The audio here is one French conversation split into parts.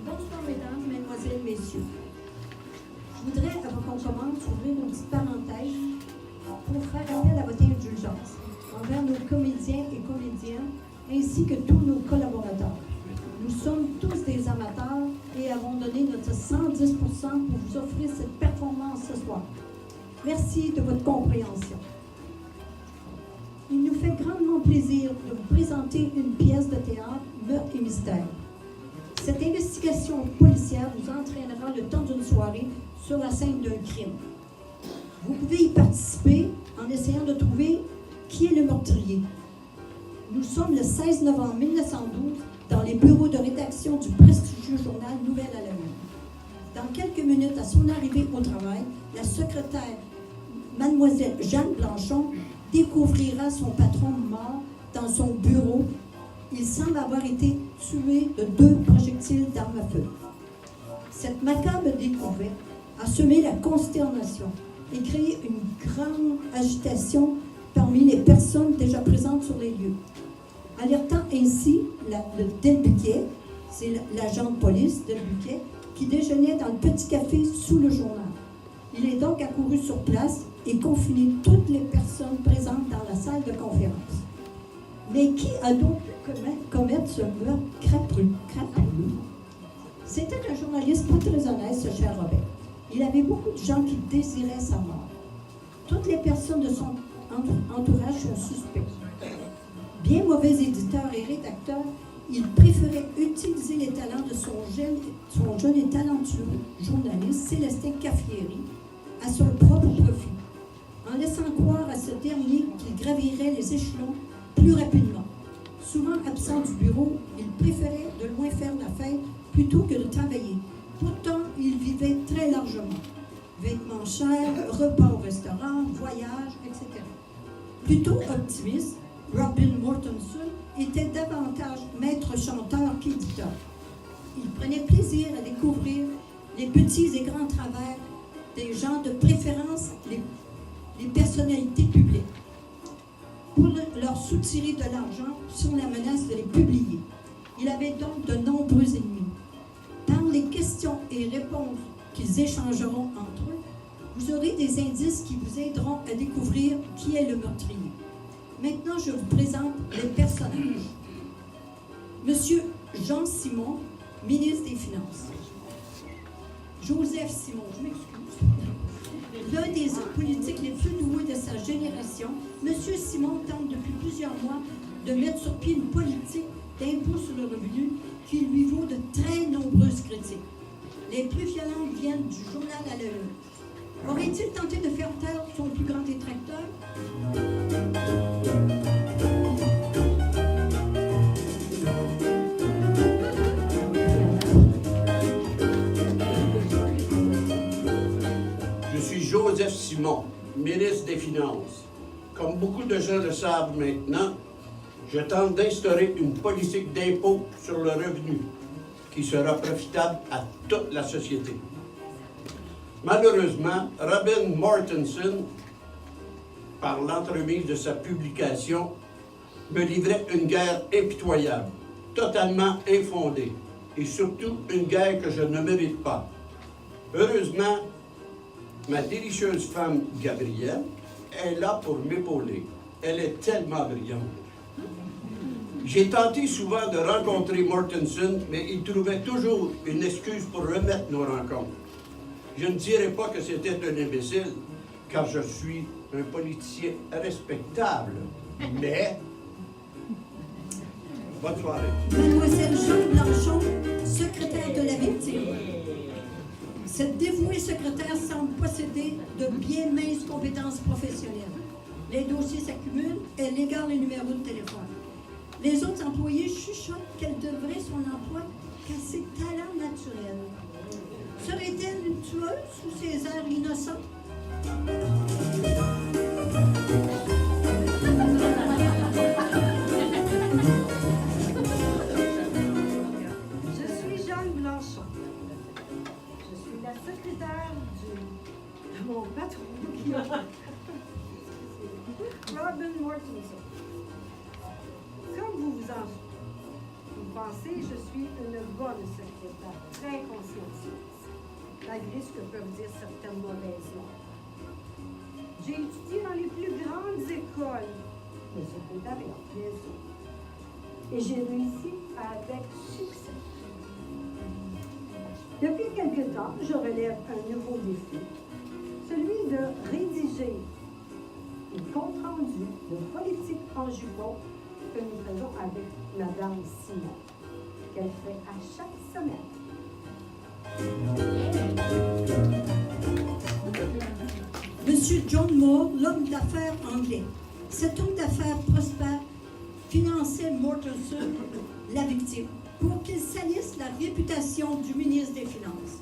Bonsoir, mesdames, mesdemoiselles, messieurs. Je voudrais, avant qu'on commence, ouvrir une petite parenthèse pour faire appel à votre indulgence envers nos comédiens et comédiennes, ainsi que tous nos collaborateurs. Nous sommes tous des amateurs et avons donné notre 110% pour vous offrir cette performance ce soir. Merci de votre compréhension. Il nous fait grandement plaisir de vous présenter une pièce de théâtre, Meurtre et mystère. Cette investigation policière vous entraînera le temps d'une soirée sur la scène d'un crime. Vous pouvez y participer en essayant de trouver qui est le meurtrier. Nous sommes le 16 novembre 1912 dans les bureaux de rédaction du prestigieux journal Nouvelle à la Lune. Dans quelques minutes, à son arrivée au travail, la secrétaire, mademoiselle Jeanne Blanchon, découvrira son patron mort dans son bureau. Il semble avoir été tué de 2 projectiles d'armes à feu. Cette macabre découverte a semé la consternation et créé une grande agitation parmi les personnes déjà présentes sur les lieux, alertant ainsi le Delbuquet, c'est l'agent de police Delbuquet, qui déjeunait dans le petit café sous le journal. Il est donc accouru sur place et confiné toutes les personnes présentes dans la salle de conférence. Mais qui a donc pu commettre ce meurtre crapuleux? C'était un journaliste pas très honnête, ce cher Robert. Il avait beaucoup de gens qui désiraient sa mort. Toutes les personnes de son entourage sont suspectes. Bien mauvais éditeur et rédacteur, il préférait utiliser les talents de son jeune et talentueux journaliste Célestin Caffieri à son propre profit, en laissant croire à ce dernier qu'il gravirait les échelons plus rapidement. Souvent absent du bureau, il préférait de loin faire la fête plutôt que de travailler. Pourtant, il vivait très largement. Vêtements chers, repas au restaurant, voyages, etc. Plutôt optimiste, Robin Mortensen était davantage maître chanteur qu'éditeur. Il prenait plaisir à découvrir les petits et grands travers des gens, de préférence les personnalités publiques, pour leur soutirer de l'argent sur la menace de les publier. Il avait donc de nombreux ennemis. Par les questions et réponses qu'ils échangeront entre eux, vous aurez des indices qui vous aideront à découvrir qui est le meurtrier. Maintenant, je vous présente les personnages. Monsieur Jean Simon, ministre des Finances. Joseph Simon, je m'excuse. L'un des hommes politiques les plus doués de sa génération, Monsieur Simon tente depuis plusieurs mois de mettre sur pied une politique d'impôt sur le revenu qui lui vaut de très nombreuses critiques. Les plus violentes viennent du journal à la Une. Aurait-il tenté de faire taire son plus grand détracteur? Je suis Joseph Simon, ministre des Finances. Comme beaucoup de gens le savent maintenant, je tente d'instaurer une politique d'impôt sur le revenu qui sera profitable à toute la société. Malheureusement, Robin Mortensen, par l'entremise de sa publication, me livrait une guerre impitoyable, totalement infondée, et surtout une guerre que je ne mérite pas. Heureusement, ma délicieuse femme Gabrielle est là pour m'épauler. Elle est tellement brillante. J'ai tenté souvent de rencontrer Mortensen, mais il trouvait toujours une excuse pour remettre nos rencontres. Je ne dirais pas que c'était un imbécile, car je suis un politicien respectable, mais... Bonne soirée. Mademoiselle Jeanne Blanchon, secrétaire de la victime. Cette dévouée secrétaire semble posséder de bien minces compétences professionnelles. Les dossiers s'accumulent, elle égare les numéros de téléphone. Les autres employés chuchotent qu'elle devrait son emploi qu'à ses talents naturels. Serait-elle une tueuse sous ses airs innocents? Je suis Jeanne Blanchon. Je suis la secrétaire de mon patron, Robin Mortensen. sais, je suis une bonne secrétaire, très consciencieuse, malgré ce que peuvent dire certaines mauvaises langues. J'ai étudié dans les plus grandes écoles de secrétariat, bien sûr, et j'ai réussi avec succès. Depuis quelque temps, je relève un nouveau défi, celui de rédiger un compte-rendu de politique en jupon que nous faisons avec Mme Simon, qu'elle fait à chaque semaine. Monsieur John Moore, l'homme d'affaires anglais. Cet homme d'affaires prospère finançait Mortensen, la victime, pour qu'il salisse la réputation du ministre des Finances.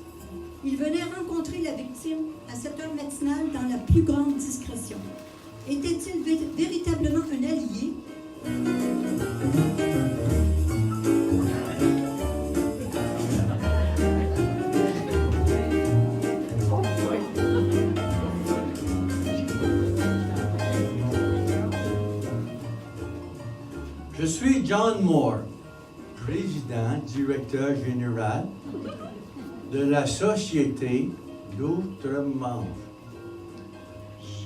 Il venait rencontrer la victime à cette heure matinale dans la plus grande discrétion. Était-il véritablement un allié? Je suis John Moore, président, directeur général de la Société d'Outre-Manche.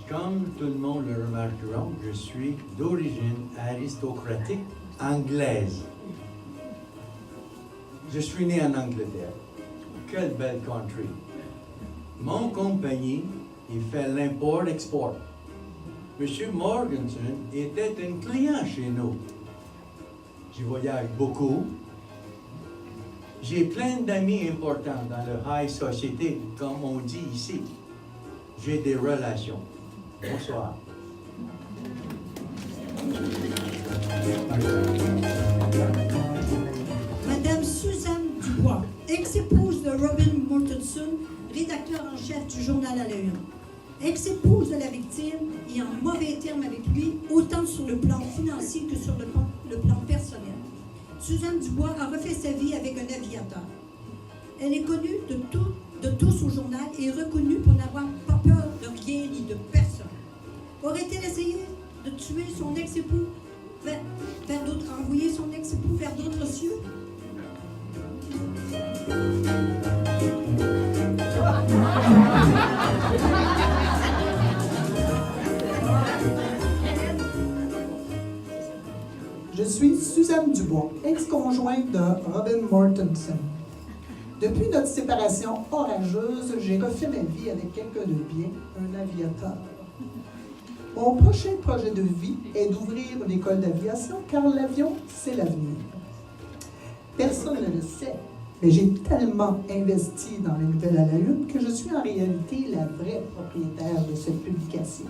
Comme tout le monde le remarquera, je suis d'origine aristocratique anglaise. Je suis né en Angleterre. Quelle belle country! Mon compagnie, il fait l'import-export. Monsieur Mortensen était un client chez nous. Je voyage beaucoup. J'ai plein d'amis importants dans le high society, comme on dit ici. J'ai des relations. Bonsoir. Madame Suzanne Dubois, ex-épouse de Robin Mortensen, rédacteur en chef du journal à la Une. Ex-épouse de la victime et en mauvais termes avec lui, autant sur le plan financier que sur le plan personnel. Suzanne Dubois a refait sa vie avec un aviateur. Elle est connue de tous au journal et reconnue pour n'avoir pas peur de rien ni de personne. Aurait-elle essayé de tuer son ex-époux, envoyer son ex-époux vers d'autres cieux? Je suis Suzanne Dubois, ex-conjointe de Robin Mortensen. Depuis notre séparation orageuse, j'ai refait ma vie avec quelqu'un de bien, un aviateur. Mon prochain projet de vie est d'ouvrir une école d'aviation, car l'avion, c'est l'avenir. Personne ne le sait, mais j'ai tellement investi dans les nouvelles à la Une que je suis en réalité la vraie propriétaire de cette publication.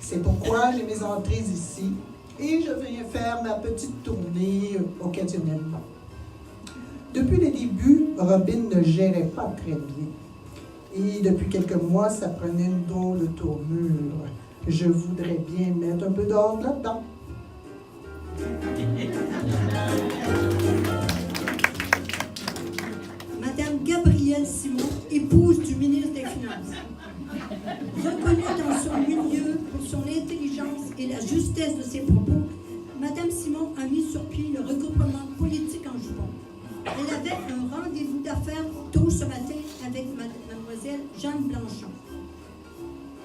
C'est pourquoi j'ai mes entrées ici et je viens faire ma petite tournée occasionnellement. Depuis le début, Robin ne gérait pas très bien. Et depuis quelques mois, ça prenait une drôle de tournure. Je voudrais bien mettre un peu d'ordre là-dedans. Madame Gabrielle Simon, épouse du ministre des Finances. Reconnue dans son milieu pour son intelligence et la justesse de ses propos, Madame Simon a mis sur pied le regroupement politique en jupon. Elle avait un rendez-vous d'affaires tôt ce matin avec mademoiselle Jeanne Blanchon.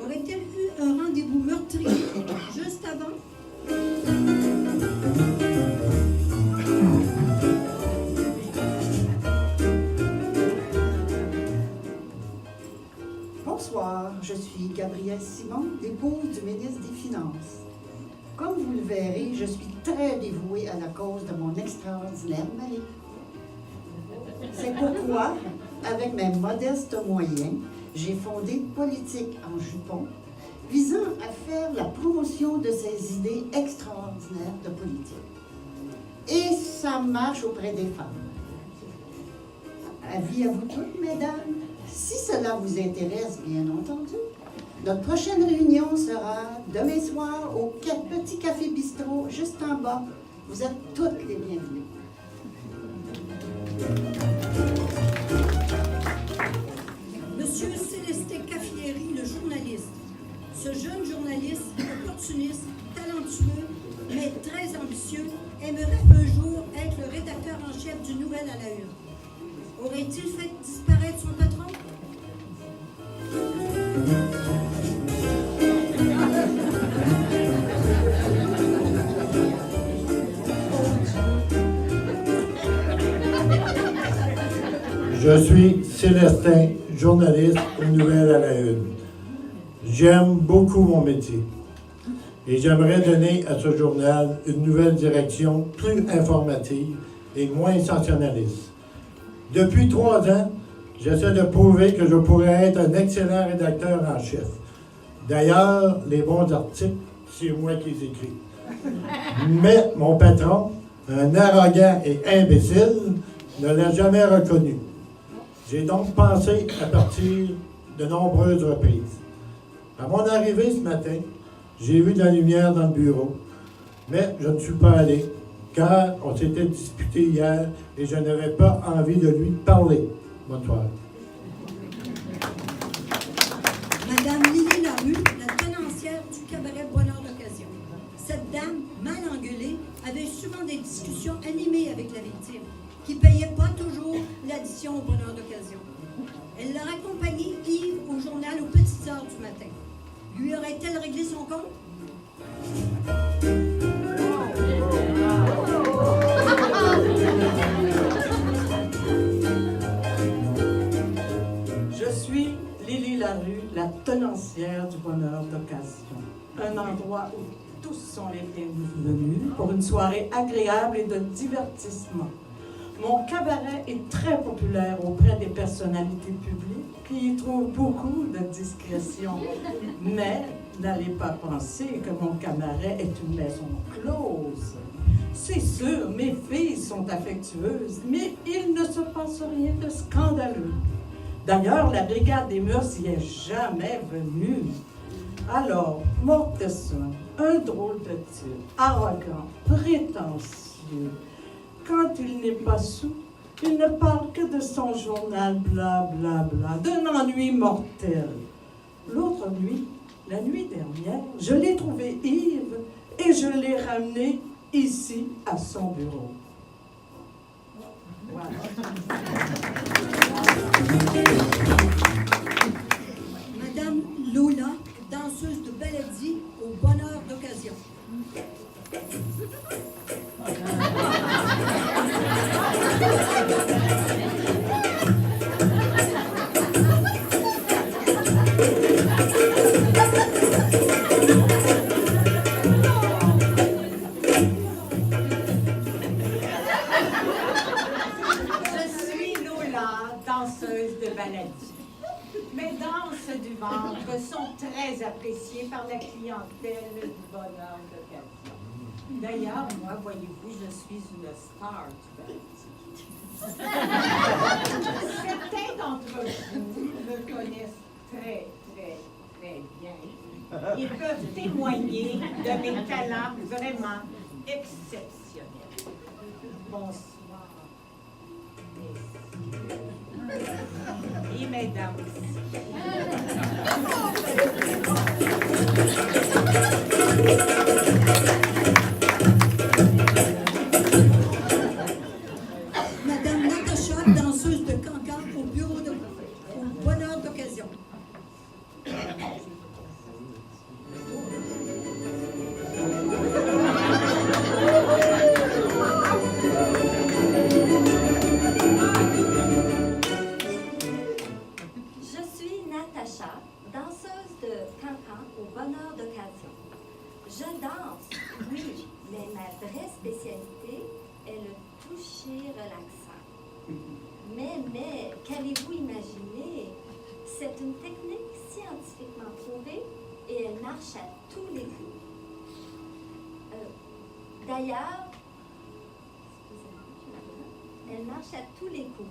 Aurait-elle eu un rendez-vous meurtrier juste avant? Bonsoir, je suis Gabrielle Simon, épouse du ministre des Finances. Comme vous le verrez, je suis très dévouée à la cause de mon extraordinaire mari. C'est pourquoi, avec mes modestes moyens, j'ai fondé Politique en jupon, visant à faire la promotion de ces idées extraordinaires de politique. Et ça marche auprès des femmes. Avis à vous toutes, mesdames. Si cela vous intéresse, bien entendu, notre prochaine réunion sera demain soir au Petit Café Bistrot, juste en bas. Vous êtes toutes les bienvenues. Monsieur Célestin Caffieri, le journaliste. Ce jeune journaliste, opportuniste, talentueux, mais est très ambitieux, aimerait un jour être le rédacteur en chef du Nouvel à la Une. Aurait-il fait disparaître son patron? Je suis Célestin, journaliste au Nouvelles à la Une. J'aime beaucoup mon métier et j'aimerais donner à ce journal une nouvelle direction plus informative et moins sensationnaliste. Depuis 3 ans, j'essaie de prouver que je pourrais être un excellent rédacteur en chef. D'ailleurs, les bons articles, c'est moi qui les écris. Mais mon patron, un arrogant et imbécile, ne l'a jamais reconnu. J'ai donc pensé à partir de nombreuses reprises. À mon arrivée ce matin, j'ai vu de la lumière dans le bureau, mais je ne suis pas allé, car on s'était disputé hier et je n'avais pas envie de lui parler. Bonsoir. Madame Lily Larue, la tenancière du cabaret Bonheur d'occasion. Cette dame, mal engueulée, avait souvent des discussions animées avec la victime, qui ne payait pas toujours l'addition au Bonheur d'occasion. Elle l'a accompagné, Yves, au journal aux petites heures du matin. Lui aurait-elle réglé son compte? Je suis Lily Larue, la tenancière du Bonheur d'occasion. Un endroit où tous sont les bienvenus pour une soirée agréable et de divertissement. Mon cabaret est très populaire auprès des personnalités publiques qui y trouvent beaucoup de discrétion. Mais n'allez pas penser que mon cabaret est une maison close. C'est sûr, mes filles sont affectueuses, mais il ne se passe rien de scandaleux. D'ailleurs, la brigade des mœurs n'y est jamais venue. Alors, Morteson, un drôle de type, arrogant, prétentieux. Quand il n'est pas sous, il ne parle que de son journal, bla bla bla, d'un ennui mortel. L'autre nuit, la nuit dernière, je l'ai trouvé ivre et je l'ai ramené ici à son bureau. Voilà. Madame Lola, danseuse de Baladi au Bonheur d'occasion. Je suis Lola, danseuse de Baladi. Mes danses du ventre sont très appréciées par la clientèle du Bonheur d'occasion. D'ailleurs, moi, voyez-vous, je suis une star du Baladi. Certains d'entre vous me connaissent très, très, très bien. Ils peuvent témoigner de mes talents vraiment exceptionnels. Bonsoir, messieurs. Et mesdames aussi. Madame Natacha, danseuse de Cancan au Bonheur d'occasion. Je suis Natacha, danseuse de Cancan au Bonheur d'occasion. Je danse, oui, mais ma vraie spécialité est le toucher relaxant. Mais, qu'allez-vous imaginer? C'est une technique scientifiquement prouvée et elle marche à tous les coups. D'ailleurs, elle marche à tous les coups.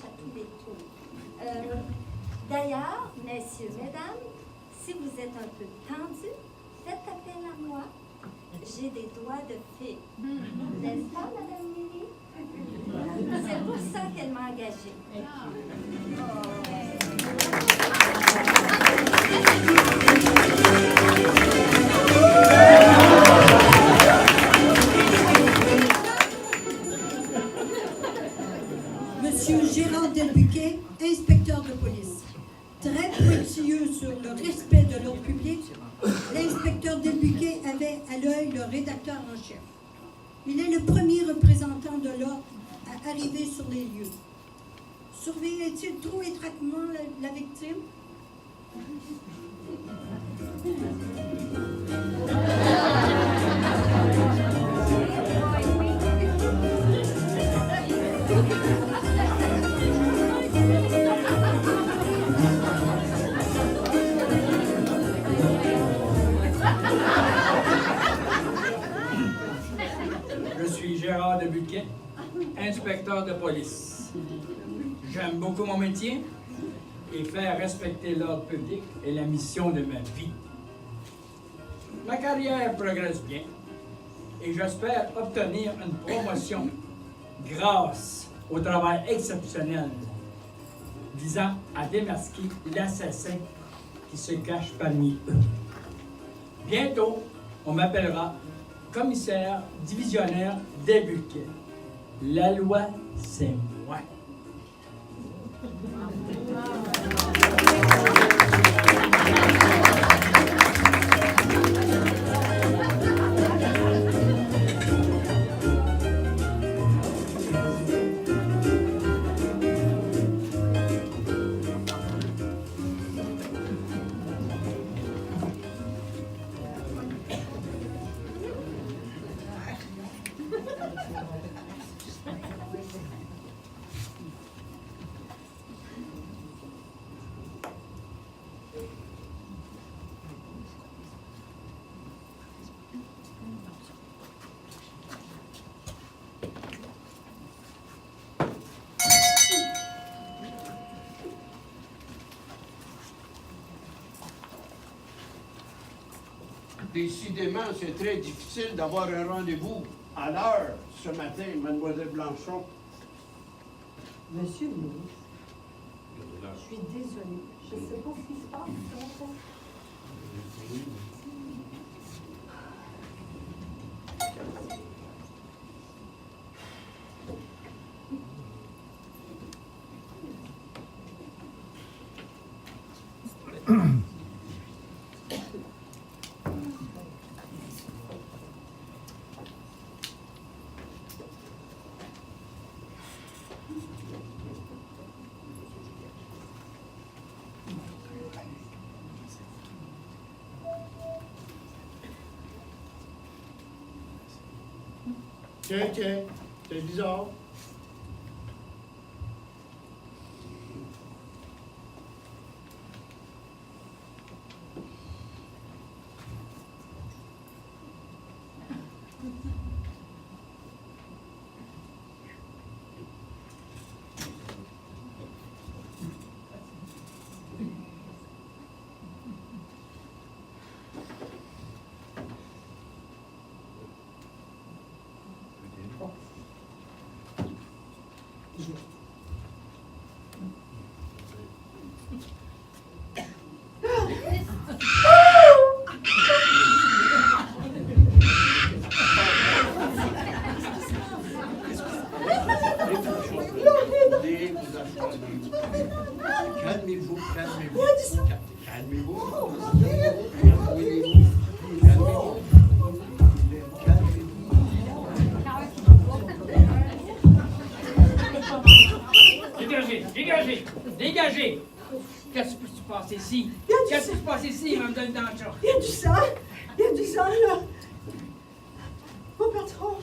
À tous les tours. D'ailleurs, messieurs, mesdames, si vous êtes un peu tendus, faites appel à moi. J'ai des doigts de fée. N'est-ce pas, Madame Lily? C'est pour ça qu'elle m'a engagée. pointilleux sur le respect de l'ordre public, l'inspecteur Delbuquet avait à l'œil le rédacteur en chef. Il est le premier représentant de l'ordre à arriver sur les lieux. Surveillait-il trop étroitement la victime? Je suis Gérard Delbuquet, inspecteur de police. J'aime beaucoup mon métier et faire respecter l'ordre public est la mission de ma vie. Ma carrière progresse bien et j'espère obtenir une promotion grâce au travail exceptionnel visant à démasquer l'assassin qui se cache parmi eux. Bientôt, on m'appellera commissaire divisionnaire Delbuquet. La loi, c'est moi. Décidément, c'est très difficile d'avoir un rendez-vous à l'heure ce matin, mademoiselle Blanchon. Monsieur le ministre, je suis désolée. Je ne sais pas ce qui se passe. Tiens, c'est bizarre. Calmez-vous, calmez-vous. Calmez-vous. Dégagez, dégagez, dégagez! Qu'est-ce qui se passe ici? Qu'est-ce qui se passe ici, Mme Dancha? Il y a du sang! Il y a du sang, là! Mon patron!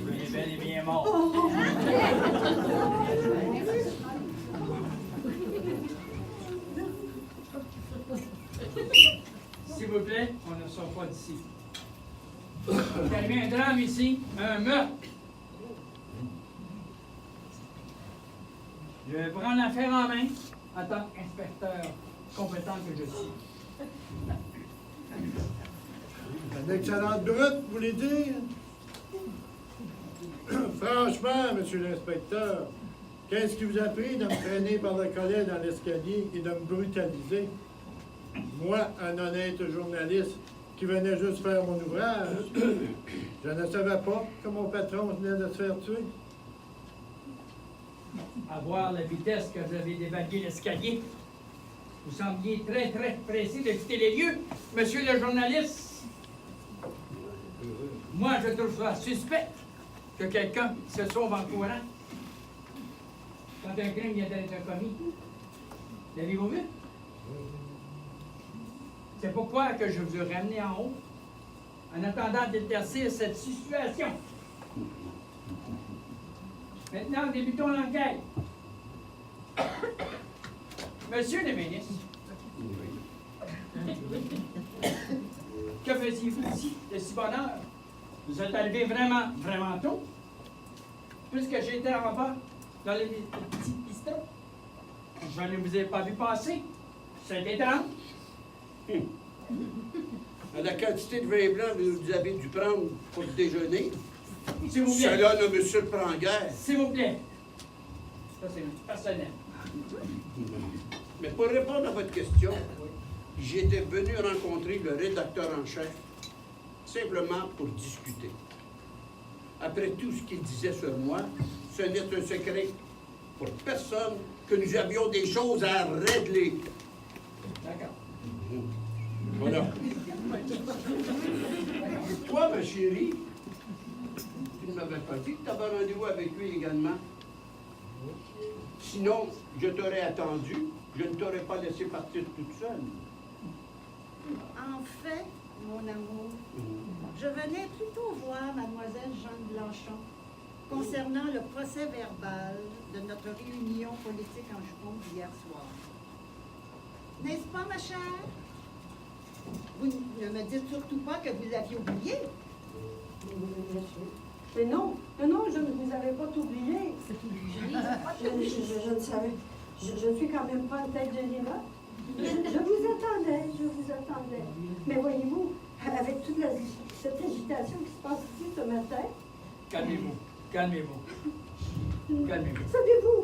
Il est bel et bien mort. S'il vous plaît, on ne sort pas d'ici. Il y a un drame ici, un meurtre. Je vais prendre l'affaire en main en tant qu'inspecteur compétent que je suis. Une excellente brute, vous voulez dire? Franchement, monsieur l'inspecteur, Qu'est-ce qui vous a pris de me traîner par le collet dans l'escalier et de me brutaliser? Moi, un honnête journaliste qui venait juste faire mon ouvrage, je ne savais pas que mon patron venait de se faire tuer. À voir la vitesse que vous avez dévagué l'escalier, vous sembliez très, très pressé de quitter les lieux, monsieur le journaliste. Moi, je trouve ça suspect que quelqu'un se sauve en courant quand un crime vient d'être commis. L'avez-vous vu? C'est pourquoi que je vous ai ramené en haut, en attendant d'éclaircir cette situation. Maintenant, débutons l'enquête. Monsieur le ministre, que faisiez-vous ici de si bonne heure? Vous êtes arrivé vraiment, vraiment tôt, puisque j'étais en bas dans le petit bistrot. Je ne vous ai pas vu passer. C'est étrange. À la quantité de vin blanc que vous avez dû prendre pour le déjeuner, S'il vous plaît. cela ne me surprend guère. S'il vous plaît. Ça, c'est personnel. Mais pour répondre à votre question, j'étais venu rencontrer le rédacteur en chef simplement pour discuter. Après tout ce qu'il disait sur moi, ce n'est un secret pour personne que nous avions des choses à régler. D'accord. Voilà. Toi, ma chérie, tu ne m'avais pas dit que tu avais rendez-vous avec lui également. Sinon, je t'aurais attendu. Je ne t'aurais pas laissé partir toute seule. En fait, mon amour, je venais plutôt voir mademoiselle Jeanne Blanchon concernant le procès verbal de notre réunion politique en Jupon d'hier soir. N'est-ce pas, ma chère? Vous ne me dites surtout pas que vous l'aviez oublié. Mais non, je ne vous avais pas oublié. Je ne savais. Je ne suis quand même pas une tête de Lina. Je vous attendais. Mais voyez-vous, avec toute cette agitation qui se passe ici ce matin, Calmez-vous. Calmez-vous. savez-vous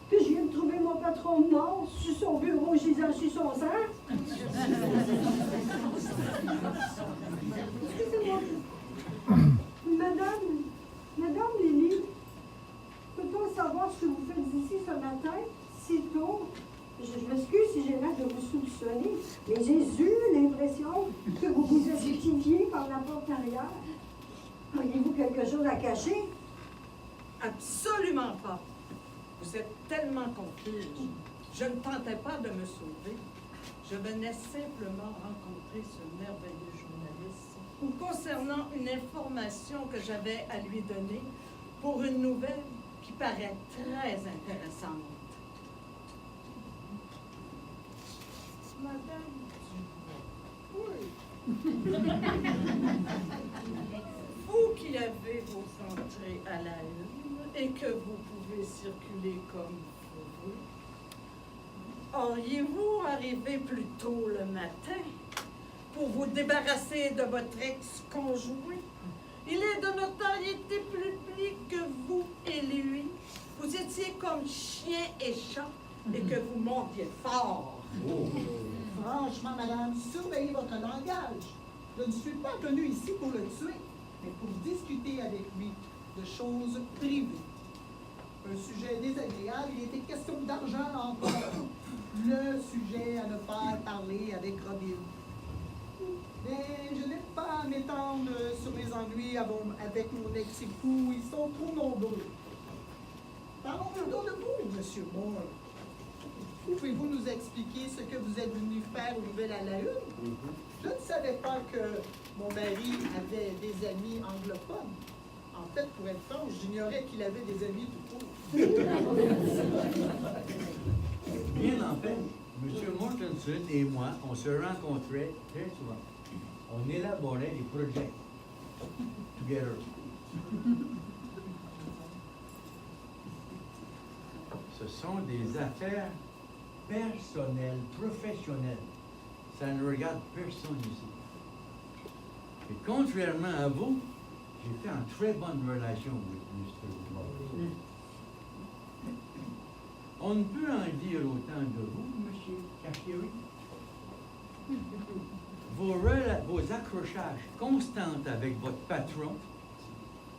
que je viens de trouver mon patron mort sur son bureau gisant sur son sang? Excusez-moi. Madame Lily, peut-on savoir ce que vous faites ici ce matin, si tôt? Je m'excuse si j'ai l'air de vous soupçonner, mais j'ai eu l'impression que vous vous étiez par la porte arrière. Auriez-vous quelque chose à cacher? Absolument pas. Vous êtes tellement confuse. Je ne tentais pas de me sauver. Je venais simplement rencontrer ce merveilleux journaliste concernant une information que j'avais à lui donner pour une nouvelle qui paraît très intéressante. Madame Dubois. Vous qui avez vos entrées à la une et que vous pouvez circuler comme vous voulez, auriez-vous arrivé plus tôt le matin pour vous débarrasser de votre ex-conjoint? Il est de notoriété publique que vous et lui, vous étiez comme chien et chat et que vous montiez fort. Franchement, madame, surveillez votre langage. Je ne suis pas venu ici pour le tuer, mais pour discuter avec lui de choses privées. Un sujet désagréable, il était question d'argent encore. Le sujet à ne pas parler avec Robin. Mais je n'ai pas à m'étendre sur mes ennuis avec mon ex-époux. Ils sont trop nombreux. Parlons plutôt de vous, Monsieur Moore. Pouvez-vous nous expliquer ce que vous êtes venu faire au Nouvel à la Une? Je ne savais pas que mon mari avait des amis anglophones. En fait, pour être franche, j'ignorais qu'il avait des amis tout court. Bien en fait, M. Mortensen et moi, on se rencontrait très souvent. On élaborait des projets together. Ce sont des affaires personnelles, professionnelles. Ça ne regarde personne ici. Et contrairement à vous, j'ai fait une très bonne relation avec M. Mortensen. On ne peut en dire autant de vous, monsieur Cachiri. Vos accrochages constants avec votre patron,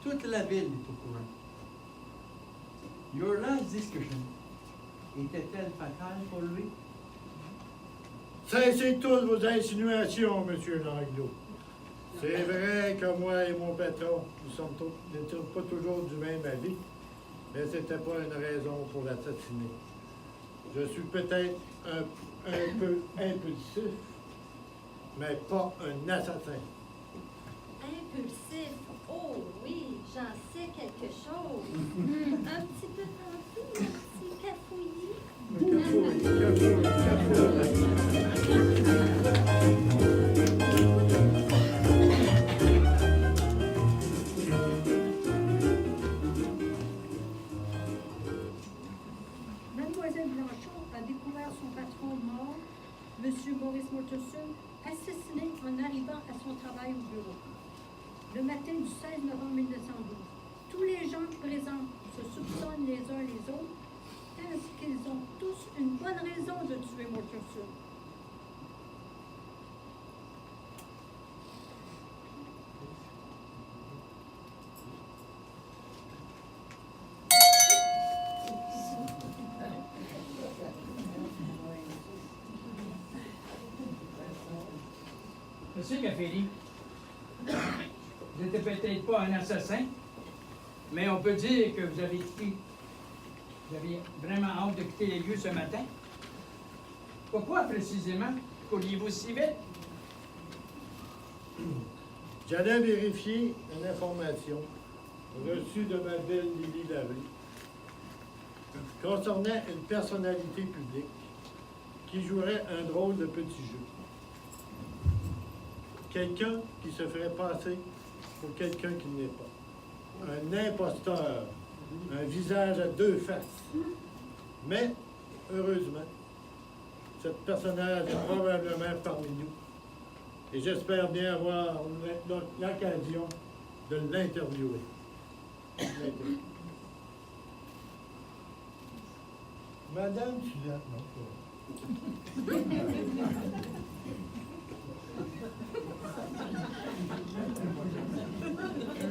toute la ville est au courant. Your last discussion était-elle fatale pour lui? Cessez toutes vos insinuations, monsieur Langlo. C'est vrai que moi et mon patron, nous n'étions pas toujours du même avis, mais ce n'était pas une raison pour l'assassiner. Je suis peut-être un peu impulsif, mais pas un assassin. Impulsif. Oh oui, j'en sais quelque chose. Un petit peu tendu, un petit cafouillis. Mademoiselle Blanchon a découvert son patron mort, M. Maurice Mortensen, assassiné en arrivant à son travail au bureau. Le matin du 16 novembre 1912, tous les gens présents se soupçonnent les uns les autres, ainsi qu'ils ont tous une bonne raison de tuer Mortensen. Monsieur Caféry, vous n'êtes peut-être pas un assassin, mais on peut dire que vous aviez vraiment hâte de quitter les lieux ce matin. Pourquoi précisément courriez-vous si vite? J'allais vérifier une information reçue de ma belle Lily Larue concernant une personnalité publique qui jouerait un drôle de petit jeu. Quelqu'un qui se ferait passer pour quelqu'un qui n'est pas. Un imposteur, un visage à deux faces. Mais, heureusement, cette personnage est probablement parmi nous. Et j'espère bien avoir l'occasion de l'interviewer. Madame Suzanne, non,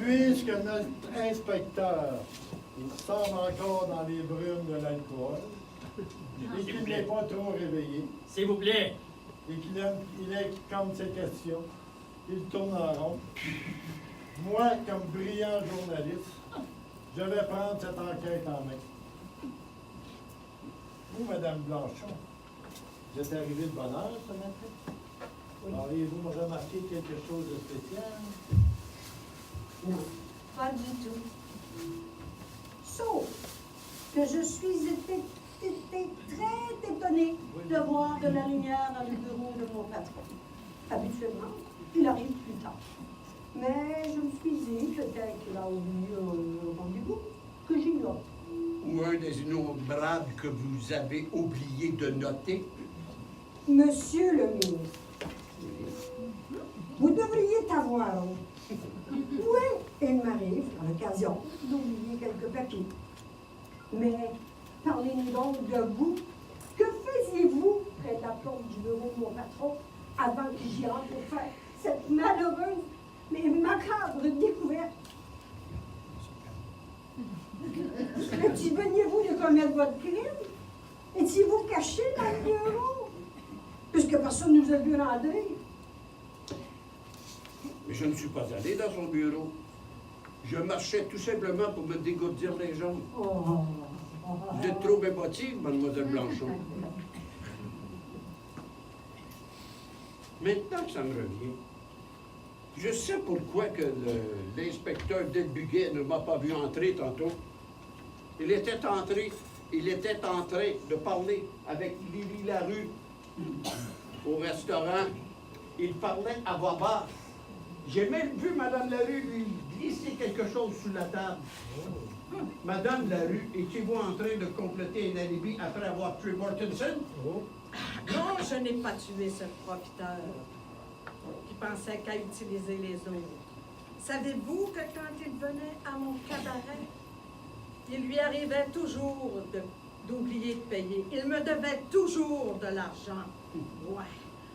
puisque notre inspecteur, il semble encore dans les brumes de l'alcool, et qu'il n'est pas trop réveillé, S'il vous plaît. et qu'il est comme ces questions, il tourne en rond. Moi, comme brillant journaliste, je vais prendre cette enquête en main. Vous, Madame Blanchon, vous êtes arrivée de bonne heure ce matin? Oui. Auriez-vous remarqué quelque chose de spécial? Non, pas du tout. Sauf que je suis été très étonnée de voir de la lumière dans le bureau de mon patron. Habituellement, il arrive plus tard. Mais je me suis dit peut-être qu'il a oublié un rendez-vous que j'ignore. Ou un des innombrables que vous avez oublié de noter? Monsieur le ministre, vous devriez avoir honte. Oui, il m'arrive, à l'occasion, d'oublier quelques papiers. Mais parlez-nous donc de vous. Que faisiez-vous près de la porte du bureau de mon patron avant que j'y rentre pour faire cette malheureuse mais macabre découverte? Veniez-vous de commettre votre crime? Étiez-vous caché dans le bureau? Puisque personne ne vous a vu rentrer. Mais je ne suis pas allé dans son bureau. Je marchais tout simplement pour me dégourdir les jambes. Vous êtes trop émotive, mademoiselle Blanchon. Maintenant que ça me revient, je sais pourquoi que l'inspecteur Delbuguet ne m'a pas vu entrer tantôt. Il était en train de parler avec Lily Larue au restaurant. Il parlait à voix basse. J'ai même vu Madame Larue lui glisser quelque chose sous la table. Madame Larue, étiez-vous en train de compléter un alibi après avoir tué Mortensen? Non, je n'ai pas tué ce profiteur qui pensait qu'à utiliser les autres. Savez-vous que quand il venait à mon cabaret, il lui arrivait toujours d'oublier de payer. Il me devait toujours de l'argent. Ouais.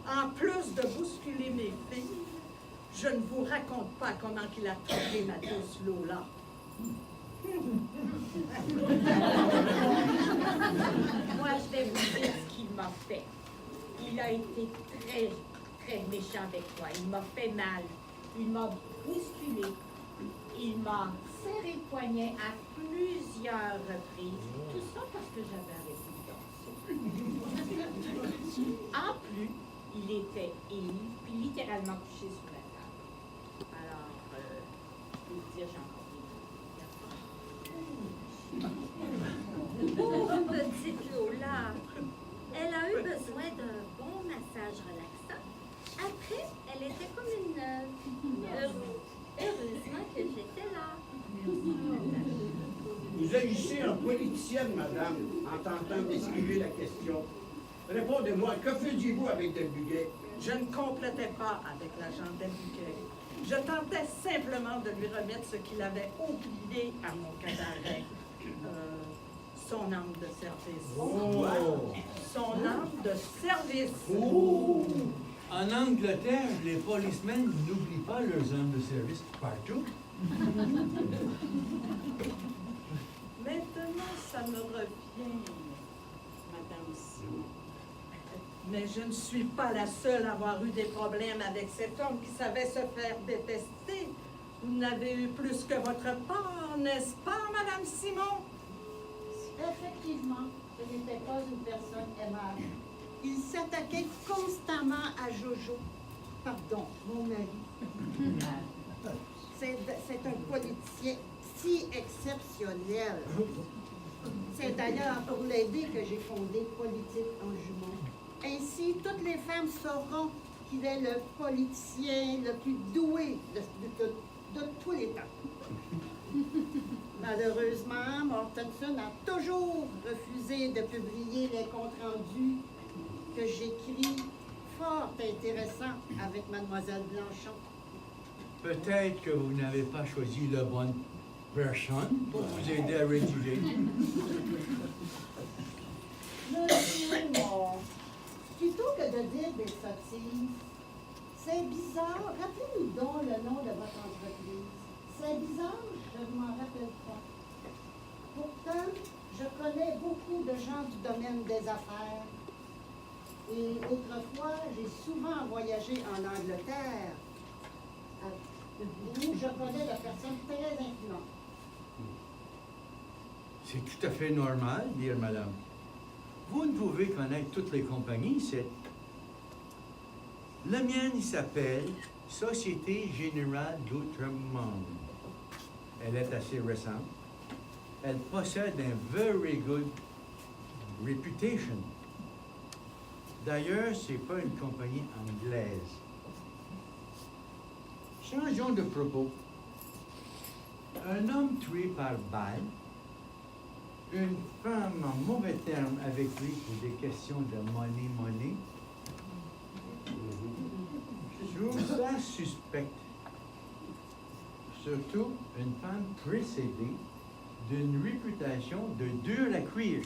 En plus de bousculer mes filles, je ne vous raconte pas comment il a traité ma douce Lola. Moi, je vais vous dire ce qu'il m'a fait. Il a été très, très méchant avec moi. Il m'a fait mal. Il m'a bousculé. Il m'a serré le poignet à plusieurs reprises. Tout ça parce que j'avais arrêté de danser. En plus, il était ivre, puis littéralement couché sur la table. Alors, je peux vous dire, j'ai encore des Pauvre petite Lola. Elle a eu besoin d'un bon massage relaxant. Après, elle était comme une neuve. Heureusement que j'étais là. Vous agissez en politicienne, madame, en tentant d'esquiver la question. Répondez-moi, que faisiez-vous avec Del Buguet? Je ne complétais pas avec l'agent Delbuquet. Je tentais simplement de lui remettre ce qu'il avait oublié à mon cabaret. Son âme de service. Oh. Son âme de service. Oh. En Angleterre, les policemen n'oublient pas leurs âmes de service partout. Maintenant, ça me revient, Madame Simon. Mais je ne suis pas la seule à avoir eu des problèmes avec cet homme qui savait se faire détester. Vous n'avez eu plus que votre part, n'est-ce pas, Madame Simon? Effectivement, ce n'était pas une personne aimable. Il s'attaquait constamment à Jojo. Pardon, mon mari. C'est un politicien si exceptionnel. C'est d'ailleurs pour l'aider que j'ai fondé Politique en jumeaux. Ainsi, toutes les femmes sauront qu'il est le politicien le plus doué de tous les temps. Malheureusement, Mortenson a toujours refusé de publier les comptes rendus que j'écris, fort intéressants, avec Mademoiselle Blanchon. Peut-être que vous n'avez pas choisi la bonne personne pour vous aider à rédiger. Monsieur Moore, plutôt que de dire des sottises, c'est bizarre. Rappelez-nous donc le nom de votre entreprise. C'est bizarre, je ne m'en rappelle pas. Pourtant, je connais beaucoup de gens du domaine des affaires. Et autrefois, j'ai souvent voyagé en Angleterre, où je connais de personnes très influentes. C'est tout à fait normal, dire madame. Vous ne pouvez connaître toutes les compagnies, c'est... La mienne, il s'appelle Société Générale d'Outre-Monde. Elle est assez récente. Elle possède un very good reputation. D'ailleurs, c'est pas une compagnie anglaise. Changeons de propos. Un homme tué par balle, une femme en mauvais termes avec lui pour des questions de money. Je trouve ça suspect. Surtout une femme précédée d'une réputation de dur à cuire.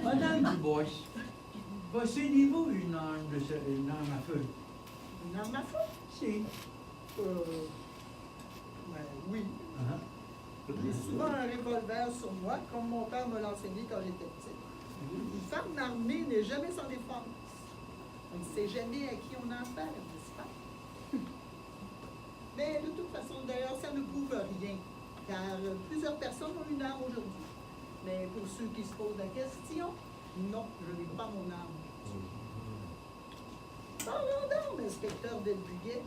Madame Dubois, possédez-vous une arme à feu? Une arme à feu? Si. Oui. J'ai souvent un revolver sur moi, comme mon père me l'enseignait quand j'étais petite. Une femme armée n'est jamais sans défense. On ne sait jamais à qui on a affaire, n'est-ce pas? Mais de toute façon, d'ailleurs, ça ne prouve rien, car plusieurs personnes ont une arme aujourd'hui. Mais pour ceux qui se posent la question, non, je n'ai pas mon arme. Parlons donc, inspecteur Delbuguet.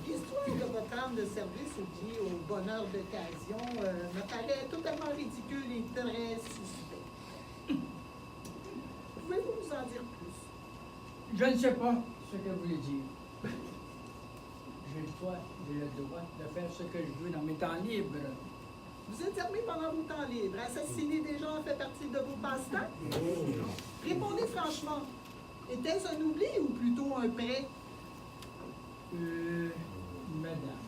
L'histoire de votre arme de service liée au bonheur d'occasion me paraît totalement ridicule et très suspect. Pouvez-vous nous en dire plus? Je ne sais pas ce que vous voulez dire. J'ai le droit de faire ce que je veux dans mes temps libres. Vous êtes armé pendant vos temps libres. Assassiner des gens fait partie de vos passe-temps? Répondez franchement. Était-ce un oubli ou plutôt un prêt? Madame,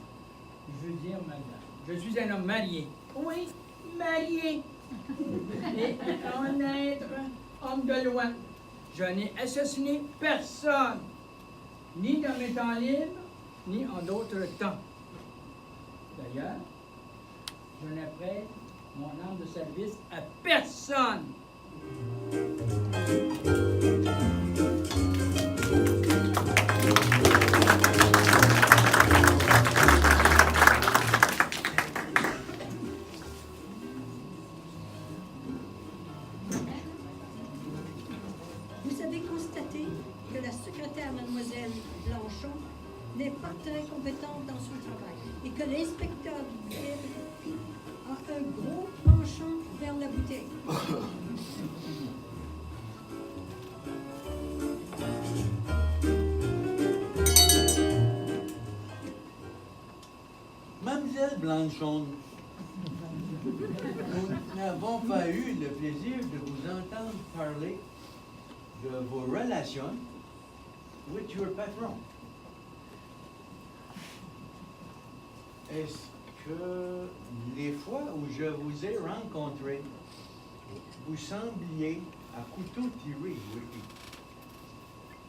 Je veux dire, madame, je suis un homme marié. Oui, marié. Et honnête homme de loi. Je n'ai assassiné personne, ni dans mes temps libres, ni en d'autres temps. D'ailleurs, je ne prête mon arme de service à personne. Vous avez constaté que la secrétaire mademoiselle Blanchon n'est pas très compétente dans son travail et que l'inspecteur du ville a un gros penchant vers la bouteille. Mademoiselle Blanchon, nous n'avons pas eu le plaisir de vous entendre parler de vos relations with your patron. Est-ce que les fois où je vous ai rencontré, vous sembliez à couteau tiré with lui?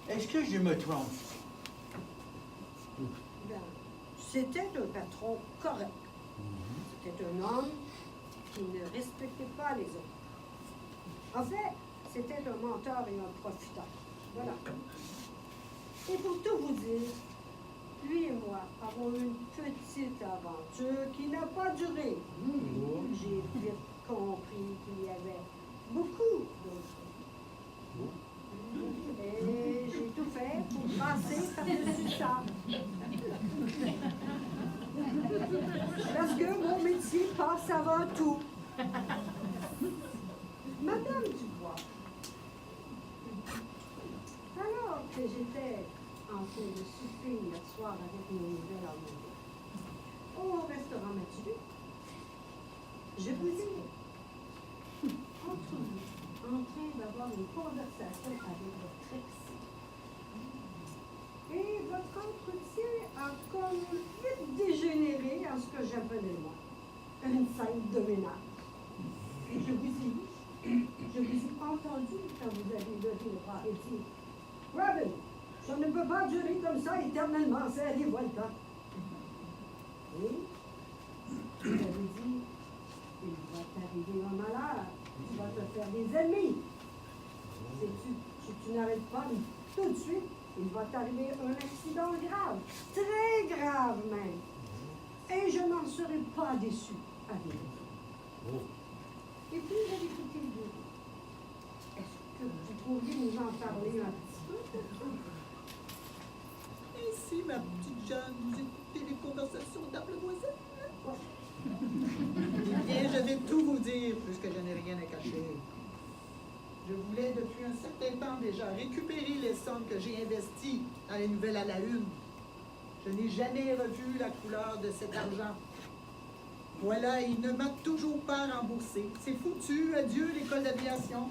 Est-ce que je me trompe? Ben, c'était un patron correct. C'était un homme qui ne respectait pas les autres. En fait, c'était un menteur et un profiteur. Voilà. Et pour tout vous dire, lui et moi avons eu une petite aventure qui n'a pas duré. J'ai vite compris qu'il y avait beaucoup d'autres. Et j'ai tout fait pour passer par-dessus ça. Parce que mon métier passe avant tout. Madame Dubois, alors que j'étais en train de souper hier soir avec mon nouvel amoureux au restaurant Mathieu, je vous ai entrevu en train d'avoir une conversation avec votre ex. Et votre entretien a comme vite dégénéré en ce que j'appelais moi une scène de ménage. Et je vous ai entendu quand vous avez levé le bras et dit « Robin, ça ne peut pas durer comme ça éternellement, c'est révoltant. » Et vous avez dit « Il va t'arriver un malheur, tu vas te faire des ennemis. Si tu n'arrêtes pas tout de suite, il va t'arriver un accident grave, très grave même. Et je n'en serai pas déçu à vivre. » Et puis, vous avez quitté le bureau. Est-ce que vous pourriez nous en parler un petit peu? Ainsi, ma petite Jeanne, vous écoutez les conversations de la demoiselle? Eh bien, je vais tout vous dire, puisque je n'ai rien à cacher. Je voulais, depuis un certain temps déjà, récupérer les sommes que j'ai investies dans les nouvelles à la une. Je n'ai jamais revu la couleur de cet argent. Voilà, il ne m'a toujours pas remboursé. C'est foutu, adieu l'école d'aviation.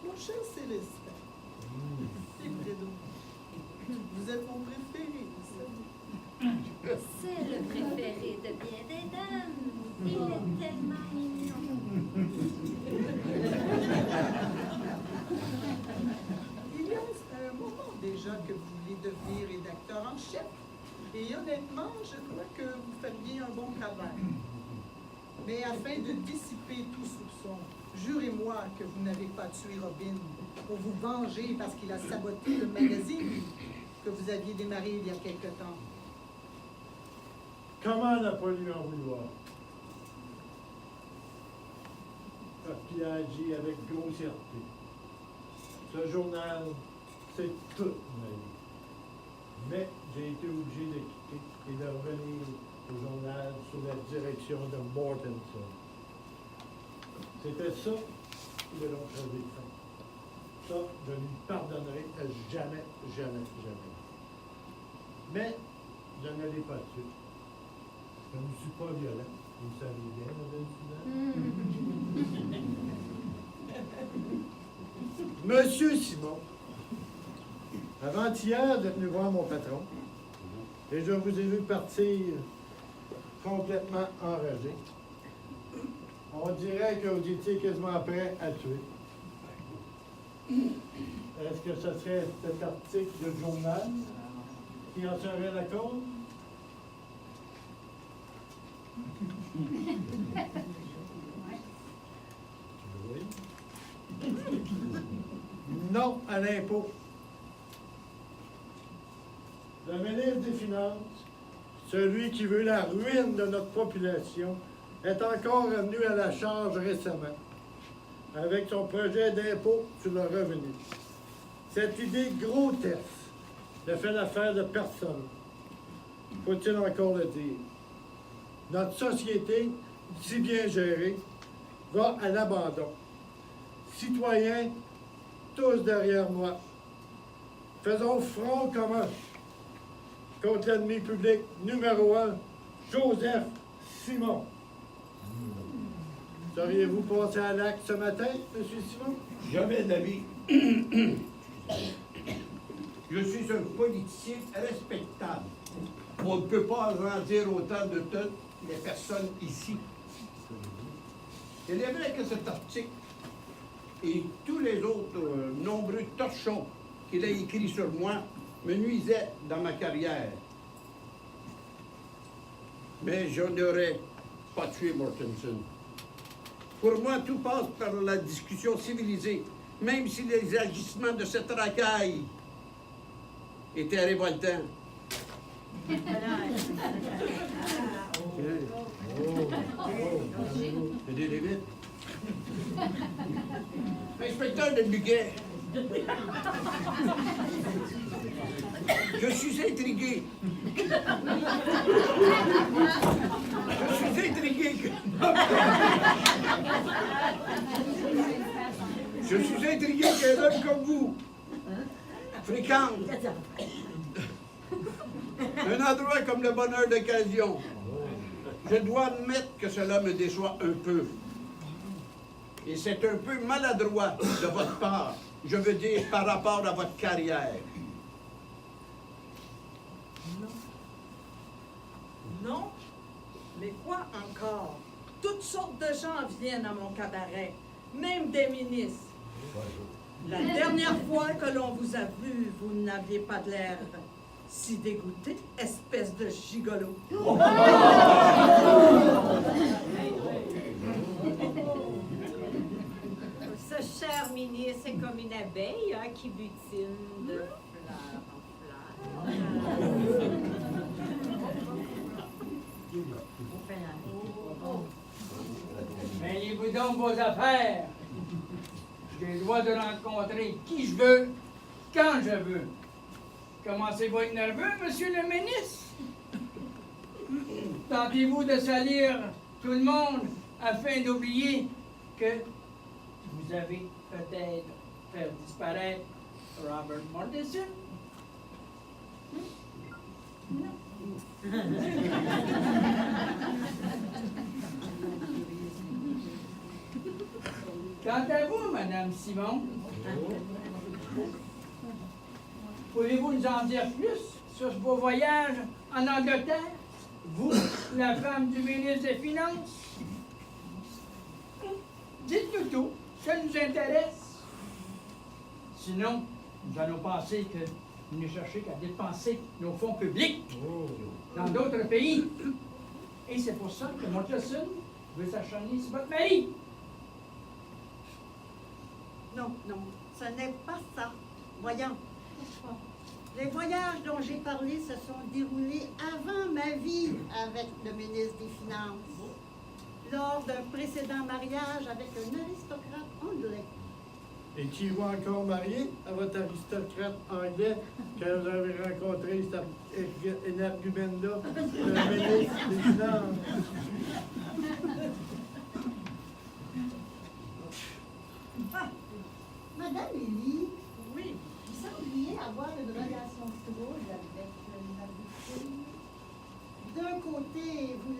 Mon cher Célestin, écoutez-donc, vous êtes mon préféré, vous savez. C'est le préféré de bien des dames. Il est tellement mignon. Il y a un moment déjà que vous voulez devenir rédacteur en chef. Et honnêtement, je crois que vous feriez un bon travail. Mais afin de dissiper tout soupçon, jurez-moi que vous n'avez pas tué Robin pour vous venger parce qu'il a saboté le magazine que vous aviez démarré il y a quelque temps. Comment n'a pas lui en vouloir? Parce qu'il a agi avec grossièreté. Ce journal, c'est toute ma vie. Mais j'ai été obligé de quitter et de revenir au journal sous la direction de Mortenson. C'était ça qui me l'ont choisi de faire. Ça, je lui pardonnerai à jamais, jamais, jamais. Mais je ne l'ai pas tué. Je ne suis pas violent. Vous le savez bien, Madame Suzanne. Monsieur Simon, Avant-hier, vous êtes venu voir mon patron et je vous ai vu partir complètement enragé. On dirait que vous étiez quasiment prêt à tuer. Est-ce que ce serait cet article de journal qui en serait la cause? Oui. Non à l'impôt. Le ministre des Finances, celui qui veut la ruine de notre population, est encore revenu à la charge récemment avec son projet d'impôt sur le revenu. Cette idée grotesque ne fait l'affaire de personne. Faut-il encore le dire? Notre société, si bien gérée, va à l'abandon. Citoyens, tous derrière moi, faisons front commun contre l'ennemi public numéro 1, Joseph Simon. Seriez-vous passé à l'acte ce matin, M. Simon? Jamais d'avis. Je suis un politicien respectable. On ne peut pas en dire autant de toutes les personnes ici. Il est vrai que cet article et tous les autres nombreux torchons qu'il a écrits sur moi me nuisaient dans ma carrière. Mais je n'aurais pas tué Mortensen. Pour moi, tout passe par la discussion civilisée, même si les agissements de cette racaille étaient révoltants. C'est des limites. Inspecteur de Buguet, je suis intrigué. Je suis intrigué que... Je suis intrigué qu'un homme comme vous fréquente un endroit comme le bonheur d'occasion. Je dois admettre que cela me déçoit un peu. Et c'est un peu maladroit de votre part, je veux dire par rapport à votre carrière. Non, mais quoi encore? Toutes sortes de gens viennent à mon cabaret, même des ministres. La dernière fois que l'on vous a vu, vous n'aviez pas de l'air si dégoûté, espèce de gigolo. Ce cher ministre est comme une abeille qui butine de fleur en fleur. Mêlez-vous donc vos affaires. J'ai le droit de rencontrer qui je veux, quand je veux. Commencez-vous à être nerveux, monsieur le ministre? Tentez-vous de salir tout le monde afin d'oublier que vous avez peut-être fait disparaître Robert Mortensen? Non. Quant à vous, Madame Simon, pouvez-vous nous en dire plus sur vos voyages en Angleterre? Vous, la femme du ministre des Finances? Dites-nous tout, ça nous intéresse. Sinon, nous allons penser que vous ne cherchez qu'à dépenser nos fonds publics dans d'autres pays. Et c'est pour ça que Mortensen veut s'acharner sur votre mari. Non, non, ce n'est pas ça. Voyons. Les voyages dont j'ai parlé se sont déroulés avant ma vie avec le ministre des Finances, lors d'un précédent mariage avec un aristocrate anglais. Et qui vous encore marié à votre aristocrate anglais quand vous avez rencontré cet énergumène-là, le ministre des Finances? Ah, Madame Lily, Oui. vous sembliez avoir une relation trouble avec la victime. D'un côté, vous